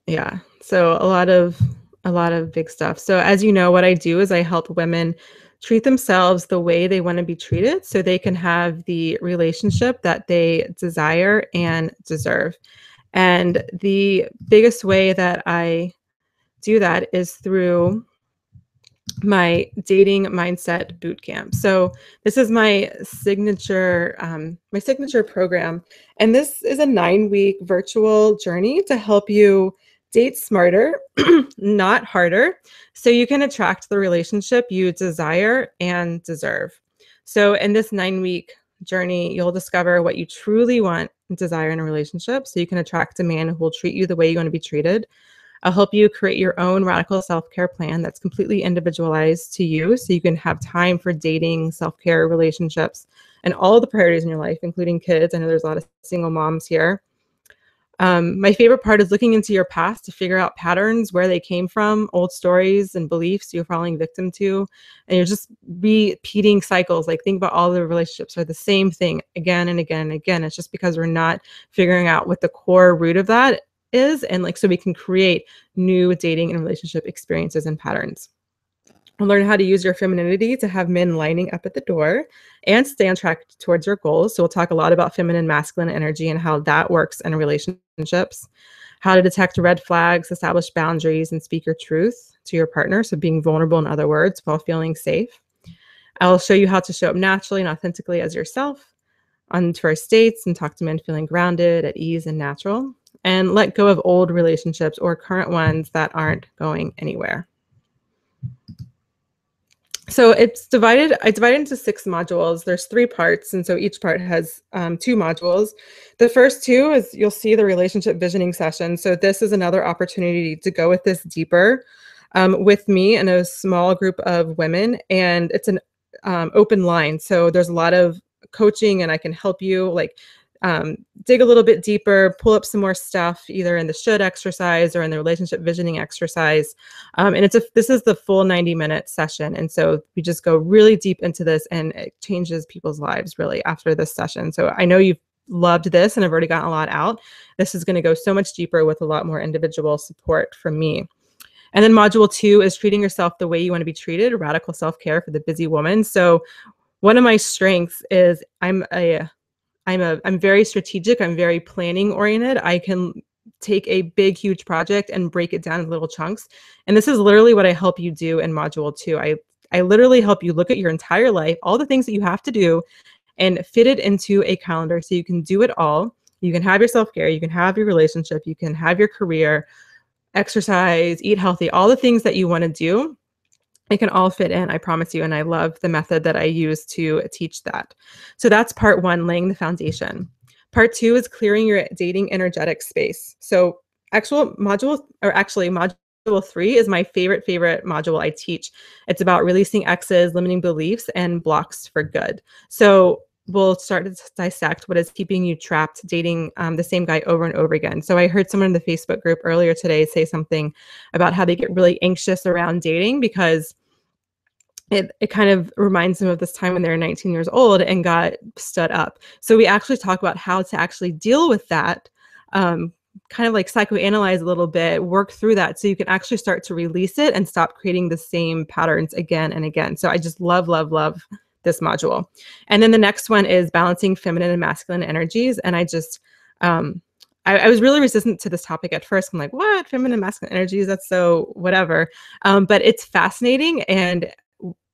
Yeah. So a lot of big stuff. So as you know, what I do is I help women treat themselves the way they want to be treated so they can have the relationship that they desire and deserve. And the biggest way that I do that is through my dating mindset bootcamp. So this is my signature program, and this is a 9-week virtual journey to help you date smarter, not harder, so you can attract the relationship you desire and deserve. So in this 9-week journey, you'll discover what you truly want and desire in a relationship, so you can attract a man who will treat you the way you want to be treated. I'll help you create your own radical self-care plan that's completely individualized to you so you can have time for dating, self-care, relationships, and all the priorities in your life, including kids. I know there's a lot of single moms here. My favorite part is looking into your past to figure out patterns, where they came from, old stories and beliefs you're falling victim to, and you're just repeating cycles. Like, think about all the relationships are the same thing again and again and again. It's just because we're not figuring out what the core root of that is, and like, so we can create new dating and relationship experiences and patterns. And learn how to use your femininity to have men lining up at the door and stay on track towards your goals. So we'll talk a lot about feminine, masculine energy and how that works in relationships, how to detect red flags, establish boundaries, and speak your truth to your partner. So being vulnerable, in other words, while feeling safe. I'll show you how to show up naturally and authentically as yourself on first dates and talk to men feeling grounded, at ease, and natural. And let go of old relationships or current ones that aren't going anywhere. So I divided into 6 modules. There's 3 parts, and so each part has 2 modules. The first 2 is, you'll see, the relationship visioning session. So this is another opportunity to go with this deeper with me and a small group of women, and it's an open line. So there's a lot of coaching, and I can help you dig a little bit deeper, pull up some more stuff, either in the should exercise or in the relationship visioning exercise. And this is the full 90-minute session. And so we just go really deep into this, and it changes people's lives really after this session. So I know you've loved this and have already gotten a lot out. This is going to go so much deeper with a lot more individual support from me. And then module 2 is treating yourself the way you want to be treated, radical self-care for the busy woman. So one of my strengths is I'm very strategic. I'm very planning oriented. I can take a big, huge project and break it down in little chunks. And this is literally what I help you do in module 2. I literally help you look at your entire life, all the things that you have to do, and fit it into a calendar so you can do it all. You can have your self-care, you can have your relationship, you can have your career, exercise, eat healthy, all the things that you want to do. It can all fit in, I promise you. And I love the method that I use to teach that. So that's part 1, laying the foundation. Part 2 is clearing your dating energetic space. So module 3 is my favorite module I teach. It's about releasing exes, limiting beliefs, and blocks for good. So we'll start to dissect what is keeping you trapped dating the same guy over and over again. So I heard someone in the Facebook group earlier today say something about how they get really anxious around dating because it kind of reminds them of this time when they were 19 years old and got stood up. So we actually talk about how to actually deal with that, kind of like psychoanalyze a little bit, work through that so you can actually start to release it and stop creating the same patterns again and again. So I just love this module. And then the next one is balancing feminine and masculine energies. And I just, I was really resistant to this topic at first. I'm like, what? Feminine and masculine energies? That's so whatever. But it's fascinating. And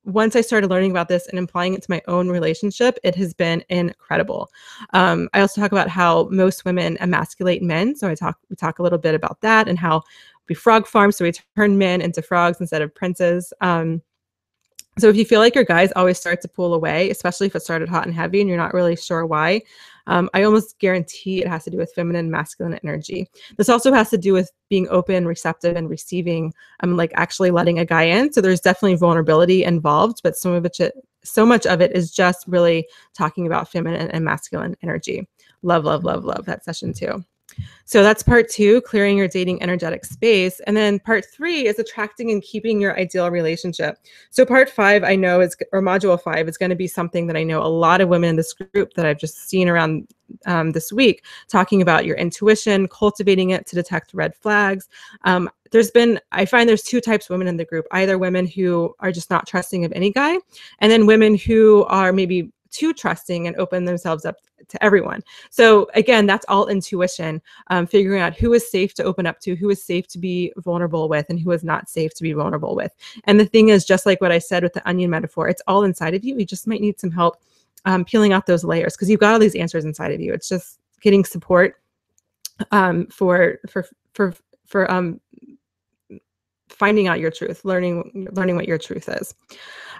once I started learning about this and applying it to my own relationship, it has been incredible. I also talk about how most women emasculate men. So we talk a little bit about that and how we frog farm. So we turn men into frogs instead of princes. So if you feel like your guys always start to pull away, especially if it started hot and heavy and you're not really sure why, I almost guarantee it has to do with feminine and masculine energy. This also has to do with being open, receptive, and receiving, like actually letting a guy in. So there's definitely vulnerability involved, but so much of it is just really talking about feminine and masculine energy. Love that session too. So that's part 2, clearing your dating energetic space. And then part 3 is attracting and keeping your ideal relationship. So part 5, I know or module 5 is going to be something that I know a lot of women in this group that I've just seen around this week, talking about your intuition, cultivating it to detect red flags. I find there's 2 types of women in the group, either women who are just not trusting of any guy, and then women who are maybe too trusting and open themselves up to everyone. So again, that's all intuition, figuring out who is safe to open up to, who is safe to be vulnerable with, and who is not safe to be vulnerable with. And the thing is, just like what I said with the onion metaphor, it's all inside of you. You just might need some help peeling out those layers because you've got all these answers inside of you. It's just getting support for finding out your truth, learning what your truth is.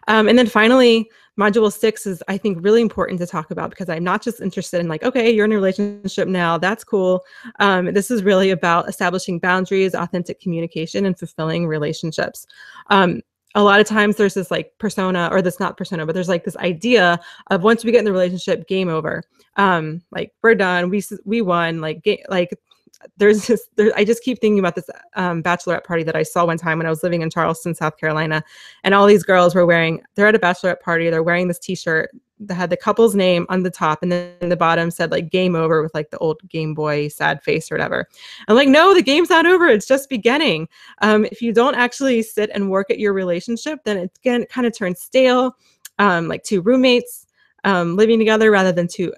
And then finally, module 6 is, I think, really important to talk about because I'm not just interested in like, okay, you're in a relationship now, that's cool. This is really about establishing boundaries, authentic communication, and fulfilling relationships. A lot of times there's this like persona, or this not persona, but there's like this idea of once we get in the relationship, game over. Like we're done, we won, I just keep thinking about this bachelorette party that I saw one time when I was living in Charleston, South Carolina, and all these girls they're at a bachelorette party, they're wearing this t-shirt that had the couple's name on the top, and then the bottom said like game over with like the old Game Boy sad face or whatever. I'm like, no, the game's not over, it's just beginning. If you don't actually sit and work at your relationship, then it kind of turns stale, like 2 roommates living together rather than 2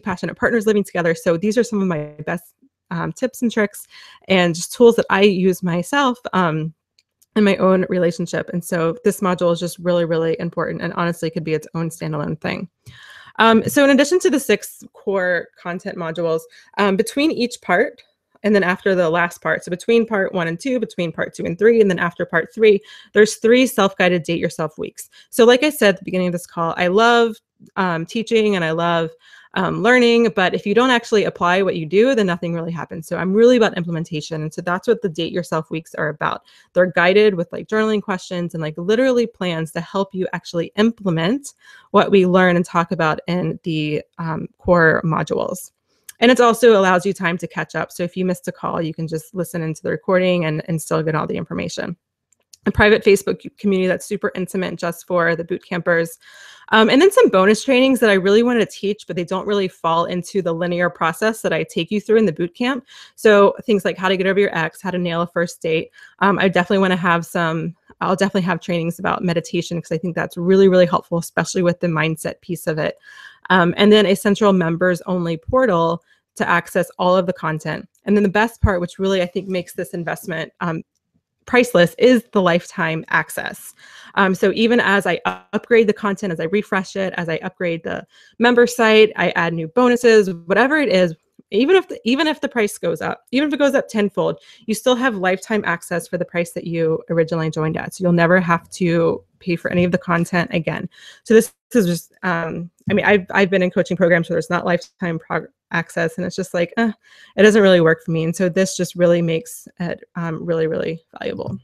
passionate partners living together. So these are some of my best tips and tricks and just tools that I use myself. in my own relationship. And so this module is just really, really important, and honestly could be its own standalone thing. So in addition to the 6 core content modules, between each part, and then after the last part, so between part 1 and 2, between part 2 and 3, and then after part 3, there's 3 self-guided Date Yourself weeks. So like I said at the beginning of this call, I love teaching and I love learning, but if you don't actually apply what you do, then nothing really happens. So I'm really about implementation. And so that's what the Date Yourself weeks are about. They're guided with like journaling questions and like literally plans to help you actually implement what we learn and talk about in the core modules. And it also allows you time to catch up. So if you missed a call, you can just listen into the recording and still get all the information. A private Facebook community that's super intimate just for the boot campers. And then some bonus trainings that I really wanted to teach, but they don't really fall into the linear process that I take you through in the boot camp. So things like how to get over your ex, how to nail a first date. I definitely want to have I'll definitely have trainings about meditation because I think that's really, really helpful, especially with the mindset piece of it. And then a central members only portal to access all of the content. And then the best part, which really I think makes this investment priceless, is the lifetime access. So even as I upgrade the content, as I refresh it, as I upgrade the member site, I add new bonuses, whatever it is, even if the price goes up, even if it goes up tenfold, you still have lifetime access for the price that you originally joined at. So you'll never have to pay for any of the content again. So this is just, I mean, I've been in coaching programs where there's not lifetime access, and it's just like, it doesn't really work for me. And so this just really makes it really, really valuable.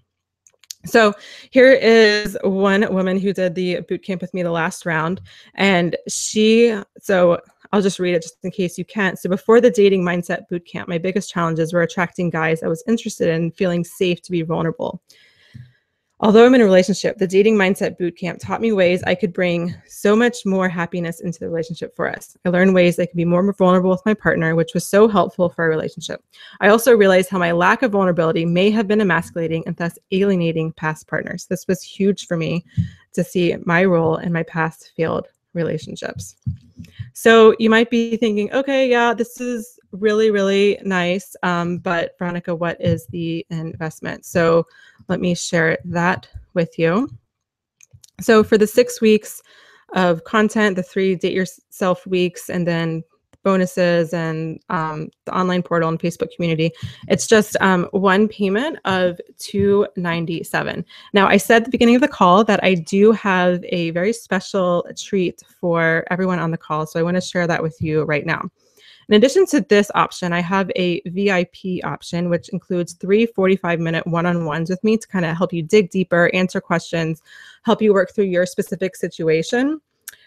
So here is one woman who did the boot camp with me the last round, and so I'll just read it just in case you can't. So before the dating mindset boot camp, my biggest challenges were attracting guys I was interested in, feeling safe to be vulnerable. Although I'm in a relationship, the dating mindset boot camp taught me ways I could bring so much more happiness into the relationship for us. I learned ways I could be more vulnerable with my partner, which was so helpful for our relationship. I also realized how my lack of vulnerability may have been emasculating and thus alienating past partners. This was huge for me to see my role in my past failed relationships. So you might be thinking, okay, yeah, this is really, really nice. But Veronica, what is the investment? So let me share that with you. So for the 6 weeks of content, the 3 Date Yourself weeks, and then bonuses and the online portal and Facebook community, it's just one payment of $297. Now, I said at the beginning of the call that I do have a very special treat for everyone on the call, so I want to share that with you right now. In addition to this option, I have a VIP option, which includes 3 45-minute one-on-ones with me to kind of help you dig deeper, answer questions, help you work through your specific situation,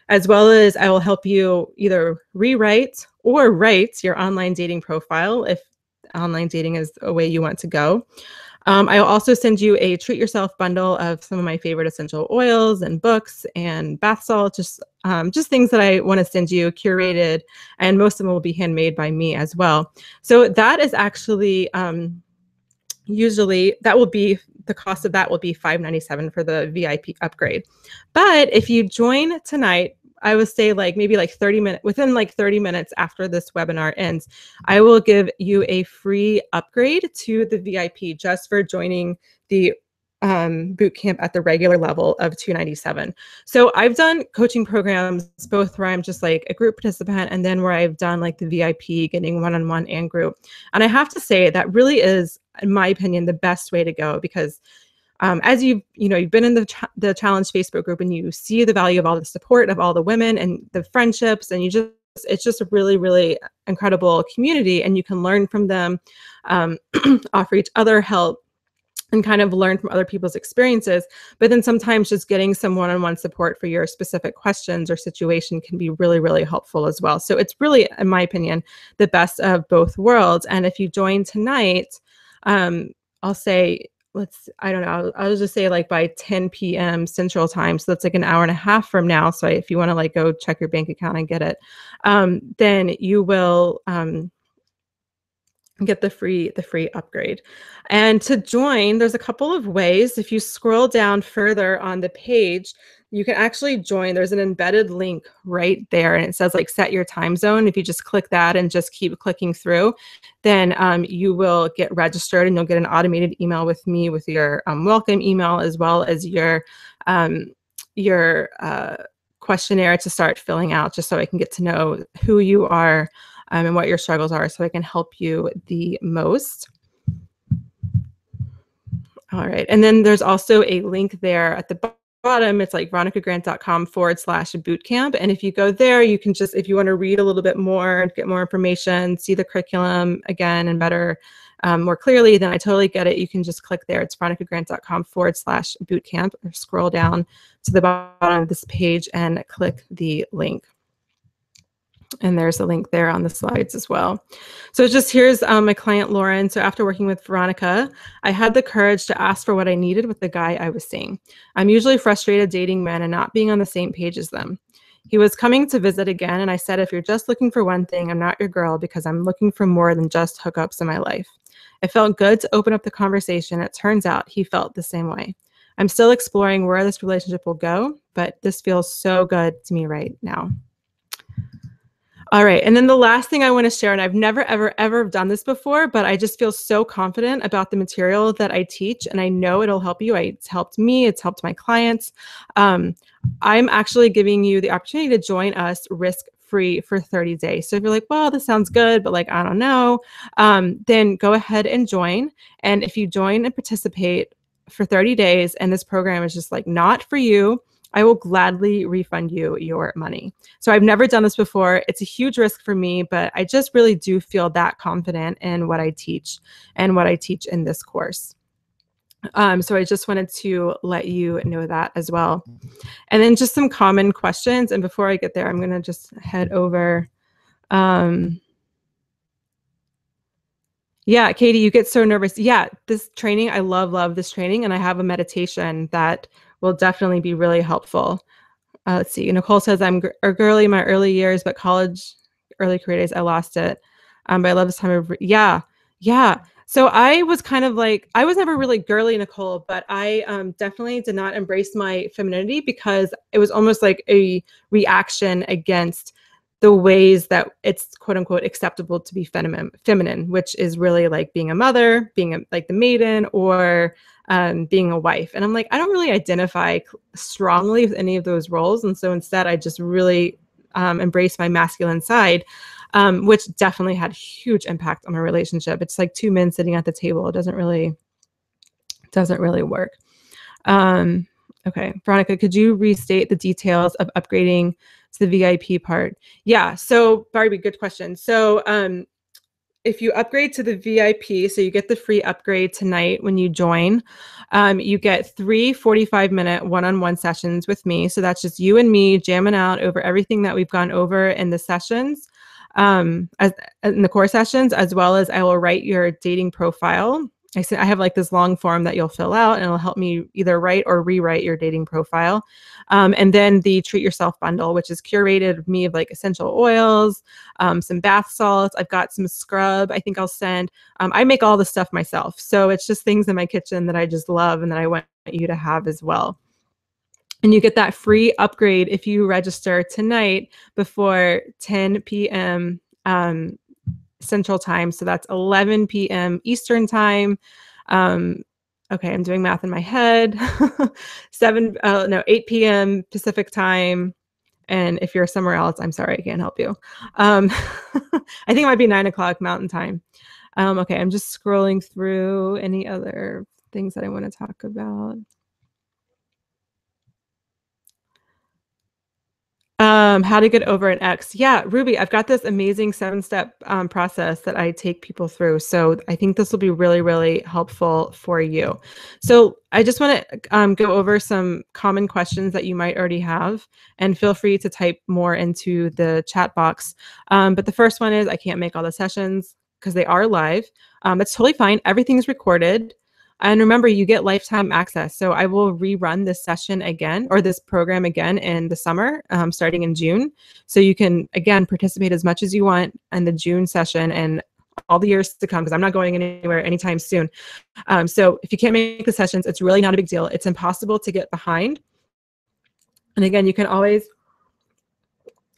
as well as I will help you either rewrite or write your online dating profile if online dating is a way you want to go. I'll also send you a treat yourself bundle of some of my favorite essential oils and books and bath salt, just things that I want to send you curated, and most of them will be handmade by me as well. So that is actually usually that will be the cost of that will be $597 for the VIP upgrade. But if you join tonight, I would say within 30 minutes after this webinar ends, I will give you a free upgrade to the VIP just for joining the boot camp at the regular level of $297. So I've done coaching programs both where I'm just like a group participant, and then where I've done like the VIP, getting one-on-one and group. And I have to say that really is, in my opinion, the best way to go, because as you've been in the challenge Facebook group and you see the value of all the support of all the women and the friendships, and it's just a really, really incredible community, and you can learn from them, offer each other help, and kind of learn from other people's experiences. But then sometimes just getting some one-on-one support for your specific questions or situation can be really, really helpful as well. So it's really, in my opinion, the best of both worlds. And if you join tonight, I'll say, I'll just say like by 10 p.m. Central Time. So that's like an hour and a half from now. So if you want to like go check your bank account and get it, then you will, get the free upgrade. And to join, there's a couple of ways. If you scroll down further on the page, you can actually join. There's an embedded link right there, and it says like set your time zone. If you just click that and just keep clicking through, then you will get registered, and you'll get an automated email with me with your welcome email, as well as your questionnaire to start filling out, just so I can get to know who you are and what your struggles are, so I can help you the most. All right, and then there's also a link there at the bottom. It's like veronicagrant.com/bootcamp. And if you go there, you can just, if you want to read a little bit more, get more information, see the curriculum again and better, more clearly, then I totally get it. You can just click there. It's veronicagrant.com/bootcamp, or scroll down to the bottom of this page and click the link. And there's a link there on the slides as well. So just here's my client, Lauren. So after working with Veronica, I had the courage to ask for what I needed with the guy I was seeing. I'm usually frustrated dating men and not being on the same page as them. He was coming to visit again, and I said, if you're just looking for one thing, I'm not your girl, because I'm looking for more than just hookups in my life. It felt good to open up the conversation. It turns out he felt the same way. I'm still exploring where this relationship will go, but this feels so good to me right now. All right, and then the last thing I want to share, and I've never, ever, ever done this before, but I just feel so confident about the material that I teach, and I know it'll help you. It's helped me. It's helped my clients. I'm actually giving you the opportunity to join us risk-free for 30 days. So if you're like, well, this sounds good, but like, I don't know, then go ahead and join. And if you join and participate for 30 days, and this program is just like not for you, I will gladly refund you your money. So I've never done this before. It's a huge risk for me, but I just really do feel that confident in what I teach and what I teach in this course. So I just wanted to let you know that as well. And then just some common questions. And before I get there, I'm going to just head over. Yeah, Katie, you get so nervous. Yeah, this training, I love this training. And I have a meditation that will definitely be really helpful. Let's see. Nicole says, I'm a girly in my early years, but college, early career days, I lost it. But I love this time of, yeah. So I was kind of like, I was never really girly, Nicole, but I definitely did not embrace my femininity, because it was almost like a reaction against the ways that it's quote unquote acceptable to be feminine, which is really like being a mother, being like the maiden, or being a wife. And I'm like, I don't really identify strongly with any of those roles. And so instead, I just really embraced my masculine side, which definitely had huge impact on my relationship. It's like two men sitting at the table. It doesn't really work. Okay, Veronica, could you restate the details of upgrading to the VIP part? Yeah, so Barbie, good question. So if you upgrade to the VIP, so you get the free upgrade tonight when you join, you get 3 45-minute one-on-one sessions with me. So that's just you and me jamming out over everything that we've gone over in the sessions, in the core sessions, as well as I will write your dating profile. I have like this long form that you'll fill out, and it'll help me either write or rewrite your dating profile. And then the Treat Yourself bundle, which is curated of me of like essential oils, some bath salts. I've got some scrub. I think I'll send. I make all the stuff myself. So it's just things in my kitchen that I just love and that I want you to have as well. And you get that free upgrade if you register tonight before 10 p.m. Central Time. So that's 11 p.m. Eastern Time. Okay, I'm doing math in my head. 8 p.m. Pacific Time. And if you're somewhere else, I'm sorry, I can't help you. I think it might be 9 o'clock Mountain Time. Okay, I'm just scrolling through any other things that I want to talk about. How to get over an ex. Yeah, Ruby, I've got this amazing 7-step process that I take people through. So I think this will be really, really helpful for you. So I just want to go over some common questions that you might already have, and feel free to type more into the chat box. But the first one is, I can't make all the sessions because they are live. That's totally fine. Everything's recorded. And remember, you get lifetime access. So I will rerun this session again, or this program again, in the summer, starting in June. So you can, again, participate as much as you want in the June session, and all the years to come, because I'm not going anywhere anytime soon. So if you can't make the sessions, it's really not a big deal. It's impossible to get behind. And again, you can always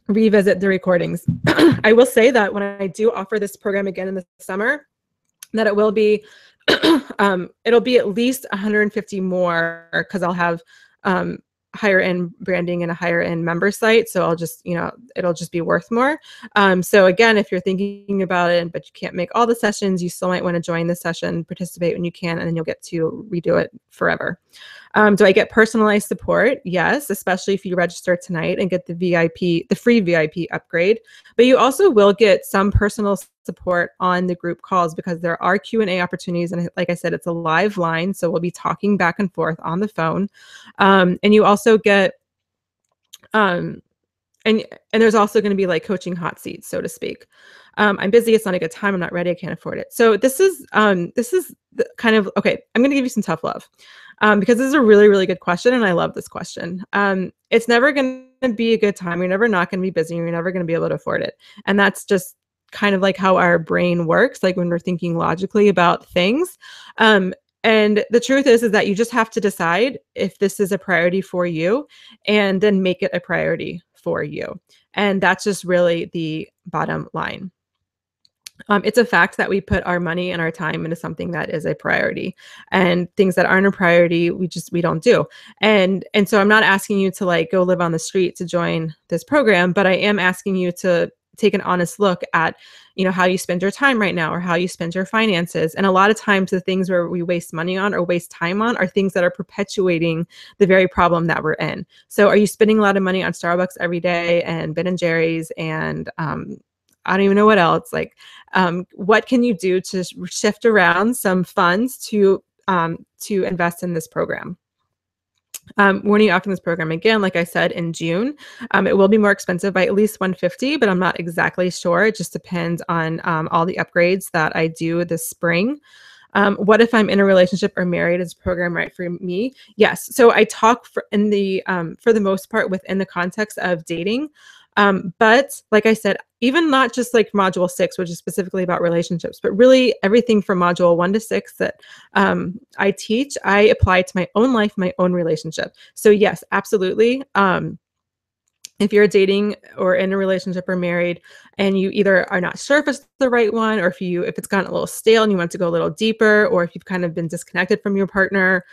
revisit the recordings. I will say that when I do offer this program again in the summer, that it will be, it'll be at least 150 more, because I'll have higher end branding and a higher end member site. So I'll just, it'll just be worth more. So again, if you're thinking about it, but you can't make all the sessions, you still might want to join the session, participate when you can, and then you'll get to redo it forever. Do I get personalized support? Yes, especially if you register tonight and get the free VIP upgrade. But you also will get some personal support on the group calls, because there are Q&A opportunities. And like I said, it's a live line, so we'll be talking back and forth on the phone. And you also get, and there's also going to be like coaching hot seats, so to speak. I'm busy. It's not a good time. I'm not ready. I can't afford it. So this is kind of, okay, I'm going to give you some tough love, because this is a really, really good question. And I love this question. It's never going to be a good time. You're never not going to be busy. You're never going to be able to afford it. And that's just kind of like how our brain works, like when we're thinking logically about things. And the truth is that you just have to decide if this is a priority for you, and then make it a priority for you. And that's just really the bottom line. It's a fact that we put our money and our time into something that is a priority, and things that aren't a priority, we don't do. And so I'm not asking you to like go live on the street to join this program, but I am asking you to take an honest look at, how you spend your time right now, or how you spend your finances. And a lot of times the things where we waste money on or waste time on are things that are perpetuating the very problem that we're in. So are you spending a lot of money on Starbucks every day, and Ben and Jerry's, and I don't even know what else? Like, what can you do to shift around some funds to invest in this program? When are you offering this program again? Like I said, in June. It will be more expensive by at least $150, but I'm not exactly sure. It just depends on all the upgrades that I do this spring. What if I'm in a relationship or married? Is the program right for me? Yes. So I talk for the most part within the context of dating. But like I said, even not just like module 6, which is specifically about relationships, but really everything from module 1 to 6 that I teach, I apply to my own life, my own relationship. So yes, absolutely. If you're dating or in a relationship or married, and you either are not sure if it's the right one, or if it's gotten a little stale and you want to go a little deeper, or if you've kind of been disconnected from your partner,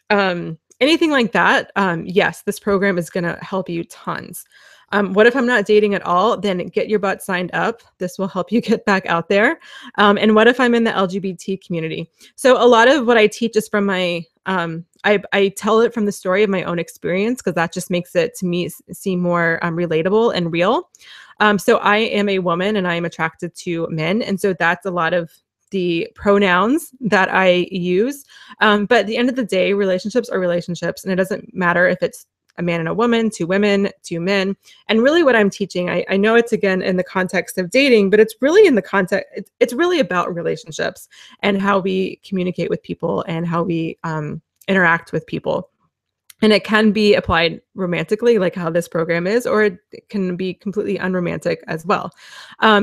anything like that, yes, this program is going to help you tons. What if I'm not dating at all? Then get your butt signed up. This will help you get back out there. And what if I'm in the LGBT community? So a lot of what I teach is from my, I tell it from the story of my own experience, because that just makes it to me seem more relatable and real. So I am a woman and I am attracted to men. And so that's a lot of the pronouns that I use. But at the end of the day, relationships are relationships. And it doesn't matter if it's a man and a woman, 2 women, 2 men. And really what I'm teaching, I know it's again in the context of dating, but it's really in the context, it's really about relationships and how we communicate with people and how we interact with people. And it can be applied romantically, like how this program is, or it can be completely unromantic as well.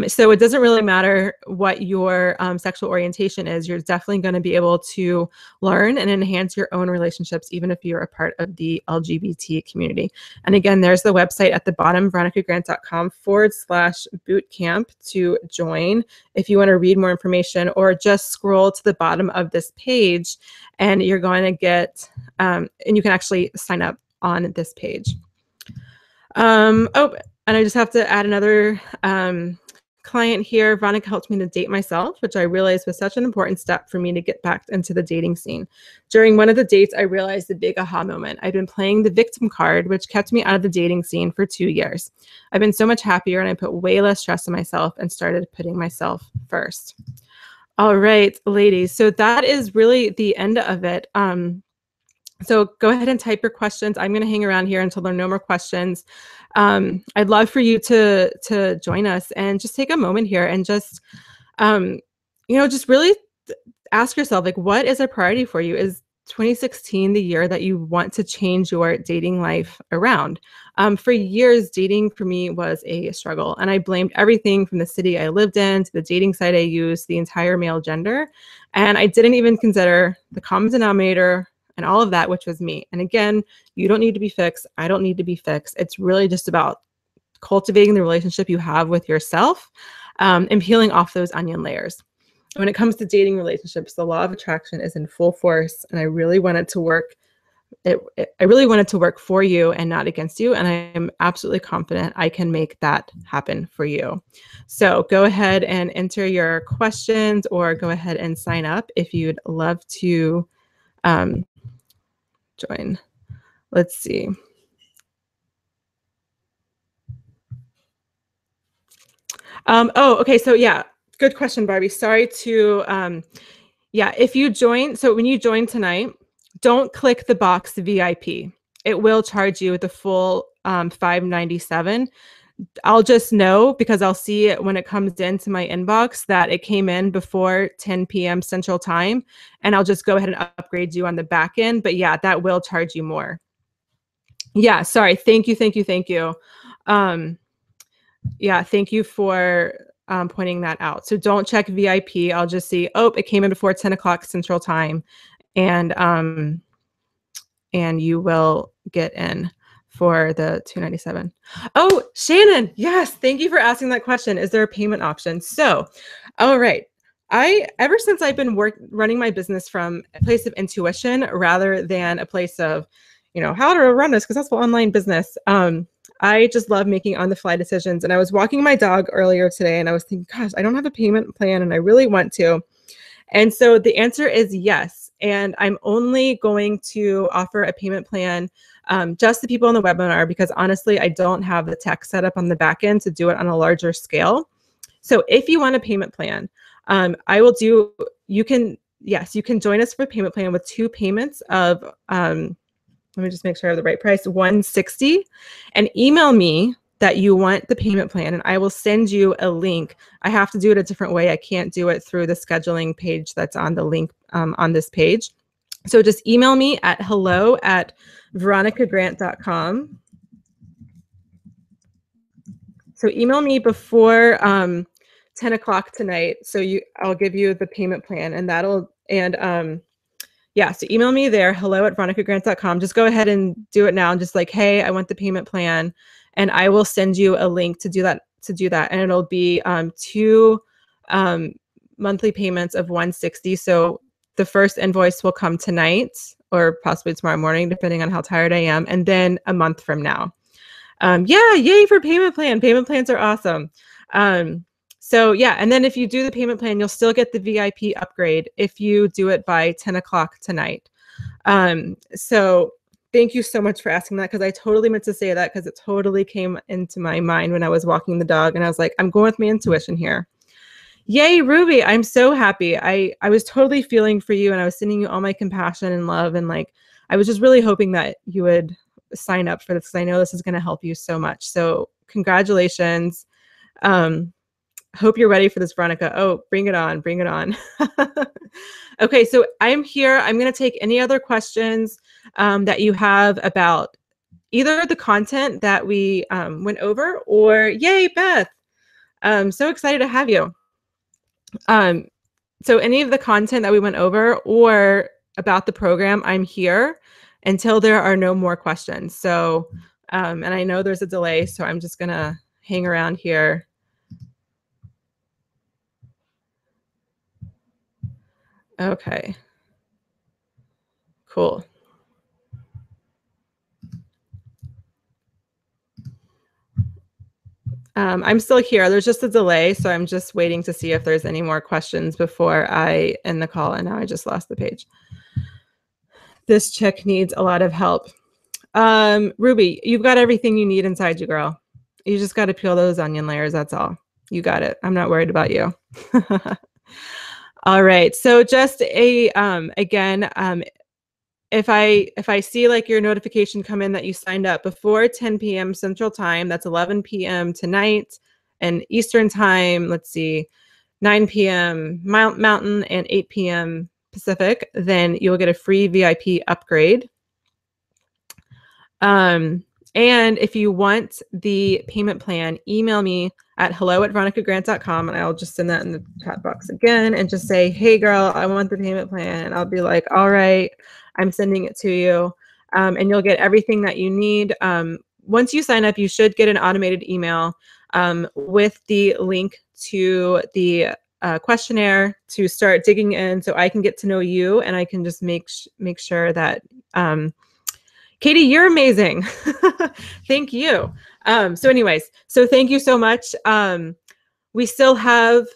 So it doesn't really matter what your sexual orientation is. You're definitely going to be able to learn and enhance your own relationships, even if you're a part of the LGBT community. And again, there's the website at the bottom, veronicagrant.com/bootcamp to join if you want to read more information, or just scroll to the bottom of this page and you're going to get, and you can actually sign up on this page. Oh, and I just have to add another client here. Veronica helped me to date myself, which I realized was such an important step for me to get back into the dating scene. During one of the dates, I realized the big aha moment. I'd been playing the victim card, which kept me out of the dating scene for 2 years. I've been so much happier, and I put way less stress on myself and started putting myself first. All right, ladies. So that is really the end of it. So go ahead and type your questions. I'm going to hang around here until there are no more questions. I'd love for you to join us and just take a moment here and just, just really ask yourself, like, what is a priority for you? 2016 the year that you want to change your dating life around? For years, dating for me was a struggle, and I blamed everything from the city I lived in to the dating site I used, the entire male gender, and I didn't even consider the common denominator and all of that, which was me. And again, you don't need to be fixed. I don't need to be fixed. It's really just about cultivating the relationship you have with yourself, and peeling off those onion layers. When it comes to dating relationships, the law of attraction is in full force, and I really want it to work. I really want it to work for you and not against you, and I am absolutely confident I can make that happen for you. So go ahead and enter your questions, or go ahead and sign up if you'd love to join. Let's see. Okay. So yeah, good question, Barbie. Sorry to, yeah, if you join, so when you join tonight, don't click the box VIP. It will charge you the full $597. I'll just know because I'll see it when it comes into my inbox that it came in before 10 p.m. Central Time, and I'll just go ahead and upgrade you on the back end. But yeah, that will charge you more. Yeah, sorry. Thank you, thank you, thank you. Yeah, thank you for pointing that out. So don't check VIP. I'll just see, oh, it came in before 10 o'clock Central Time, and you will get in for the $297. Oh, Shannon, yes, thank you for asking that question. Is there a payment option? So, all right. Ever since I've been running my business from a place of intuition rather than a place of, how to run a successful online business, I just love making on-the-fly decisions. And I was walking my dog earlier today, and I was thinking, gosh, I don't have a payment plan, and I really want to. And so the answer is yes. And I'm only going to offer a payment plan just to people on the webinar, because honestly, I don't have the tech set up on the back end to do it on a larger scale. So if you want a payment plan, you can join us for a payment plan with 2 payments of, let me just make sure I have the right price, $160, and email me that you want the payment plan, and I will send you a link. I have to do it a different way. I can't do it through the scheduling page that's on the link on this page. So just email me at hello@veronicagrant.com. So email me before 10 o'clock tonight. So I'll give you the payment plan, and yeah, so email me there, hello@veronicagrant.com. Just go ahead and do it now, and just like, hey, I want the payment plan, and I will send you a link to do that. And it'll be 2 monthly payments of $160. So the first invoice will come tonight, or possibly tomorrow morning, depending on how tired I am, and then a month from now. Yeah, yay for payment plan. Payment plans are awesome. So yeah, and then if you do the payment plan, you'll still get the VIP upgrade if you do it by 10 o'clock tonight. So thank you so much for asking that, because I totally meant to say that, because it totally came into my mind when I was walking the dog, and I was like, I'm going with my intuition here. Yay, Ruby. I'm so happy. I was totally feeling for you, and I was sending you all my compassion and love, and like, I was just really hoping that you would sign up for this, because I know this is going to help you so much. So congratulations. Hope you're ready for this, Veronica. Oh, bring it on, bring it on. Okay, so I'm here. I'm going to take any other questions that you have about either the content that we went over, or yay, Beth. So excited to have you. So any of the content that we went over or about the program, I'm here until there are no more questions. So, and I know there's a delay, so I'm just going to hang around here. Okay. Cool. I'm still here. There's just a delay, so I'm just waiting to see if there's any more questions before I end the call, and now I just lost the page. This chick needs a lot of help. Ruby, you've got everything you need inside you, girl. You just got to peel those onion layers. That's all. You got it. I'm not worried about you. All right. So just again, if I see like your notification come in that you signed up before 10 p.m. Central Time, that's 11 p.m. tonight, and Eastern Time, let's see, 9 p.m. Mountain and 8 p.m. Pacific, then you'll get a free VIP upgrade. And if you want the payment plan, email me at hello@veronicagrant.com, and I'll just send that in the chat box again and just say, hey girl, I want the payment plan. And I'll be like, all right, I'm sending it to you. And you'll get everything that you need. Once you sign up, you should get an automated email with the link to the questionnaire to start digging in, so I can get to know you, and I can just make sure that Katie, you're amazing. Thank you. So anyways, so thank you so much. We still have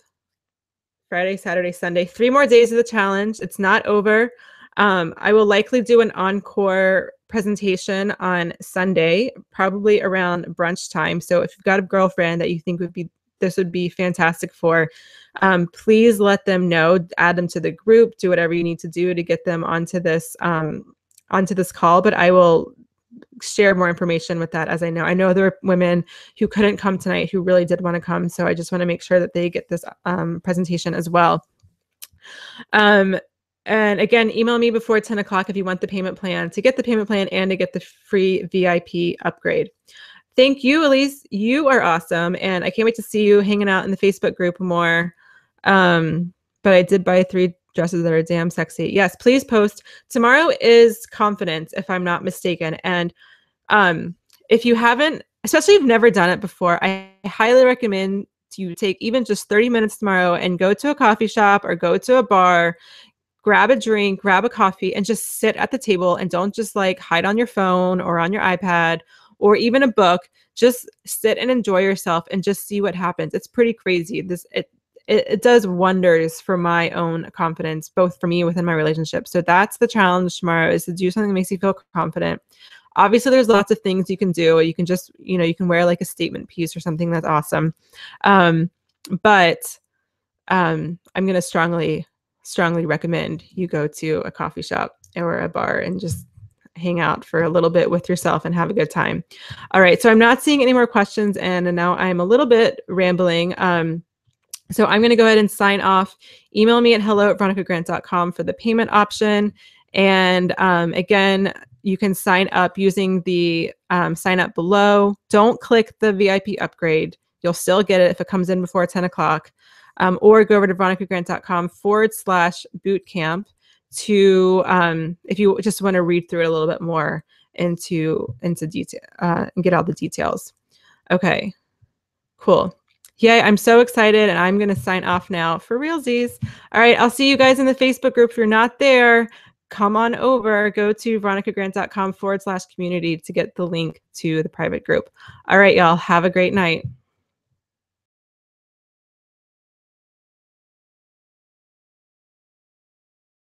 Friday, Saturday, Sunday, 3 more days of the challenge. It's not over. I will likely do an encore presentation on Sunday, probably around brunch time. So if you've got a girlfriend that you think this would be fantastic for, please let them know, add them to the group, do whatever you need to do to get them onto this call. But I will share more information with that as I know. I know there are women who couldn't come tonight who really did want to come. So I just want to make sure that they get this presentation as well. And again, email me before 10 o'clock if you want the payment plan, to get the payment plan and to get the free VIP upgrade. Thank you, Elise. You are awesome. And I can't wait to see you hanging out in the Facebook group more. But I did buy 3 dresses that are damn sexy. Yes, please post. Tomorrow is Confidence, if I'm not mistaken. And if you haven't, especially if you've never done it before, I highly recommend you take even just 30 minutes tomorrow and go to a coffee shop or go to a bar, grab a drink, grab a coffee, and just sit at the table, and don't just like hide on your phone or on your iPad or even a book. Just sit and enjoy yourself and just see what happens. It's pretty crazy. It does wonders for my own confidence, both for me within my relationship. So that's the challenge tomorrow, is to do something that makes you feel confident. Obviously, there's lots of things you can do. You can just, you can wear like a statement piece or something. That's awesome. But I'm going to strongly recommend you go to a coffee shop or a bar and just hang out for a little bit with yourself and have a good time. All right. So I'm not seeing any more questions, and now I'm a little bit rambling. So I'm going to go ahead and sign off. Email me at hello@veronicagrant.com for the payment option. And again, you can sign up using the sign up below. Don't click the VIP upgrade. You'll still get it if it comes in before 10 o'clock. Or go over to veronicagrant.com/bootcamp to, if you just want to read through it a little bit more into detail and get all the details. Okay, cool. Yeah, I'm so excited, and I'm going to sign off now for realsies. All right, I'll see you guys in the Facebook group. If you're not there, come on over. Go to veronicagrant.com/community to get the link to the private group. All right, y'all, have a great night.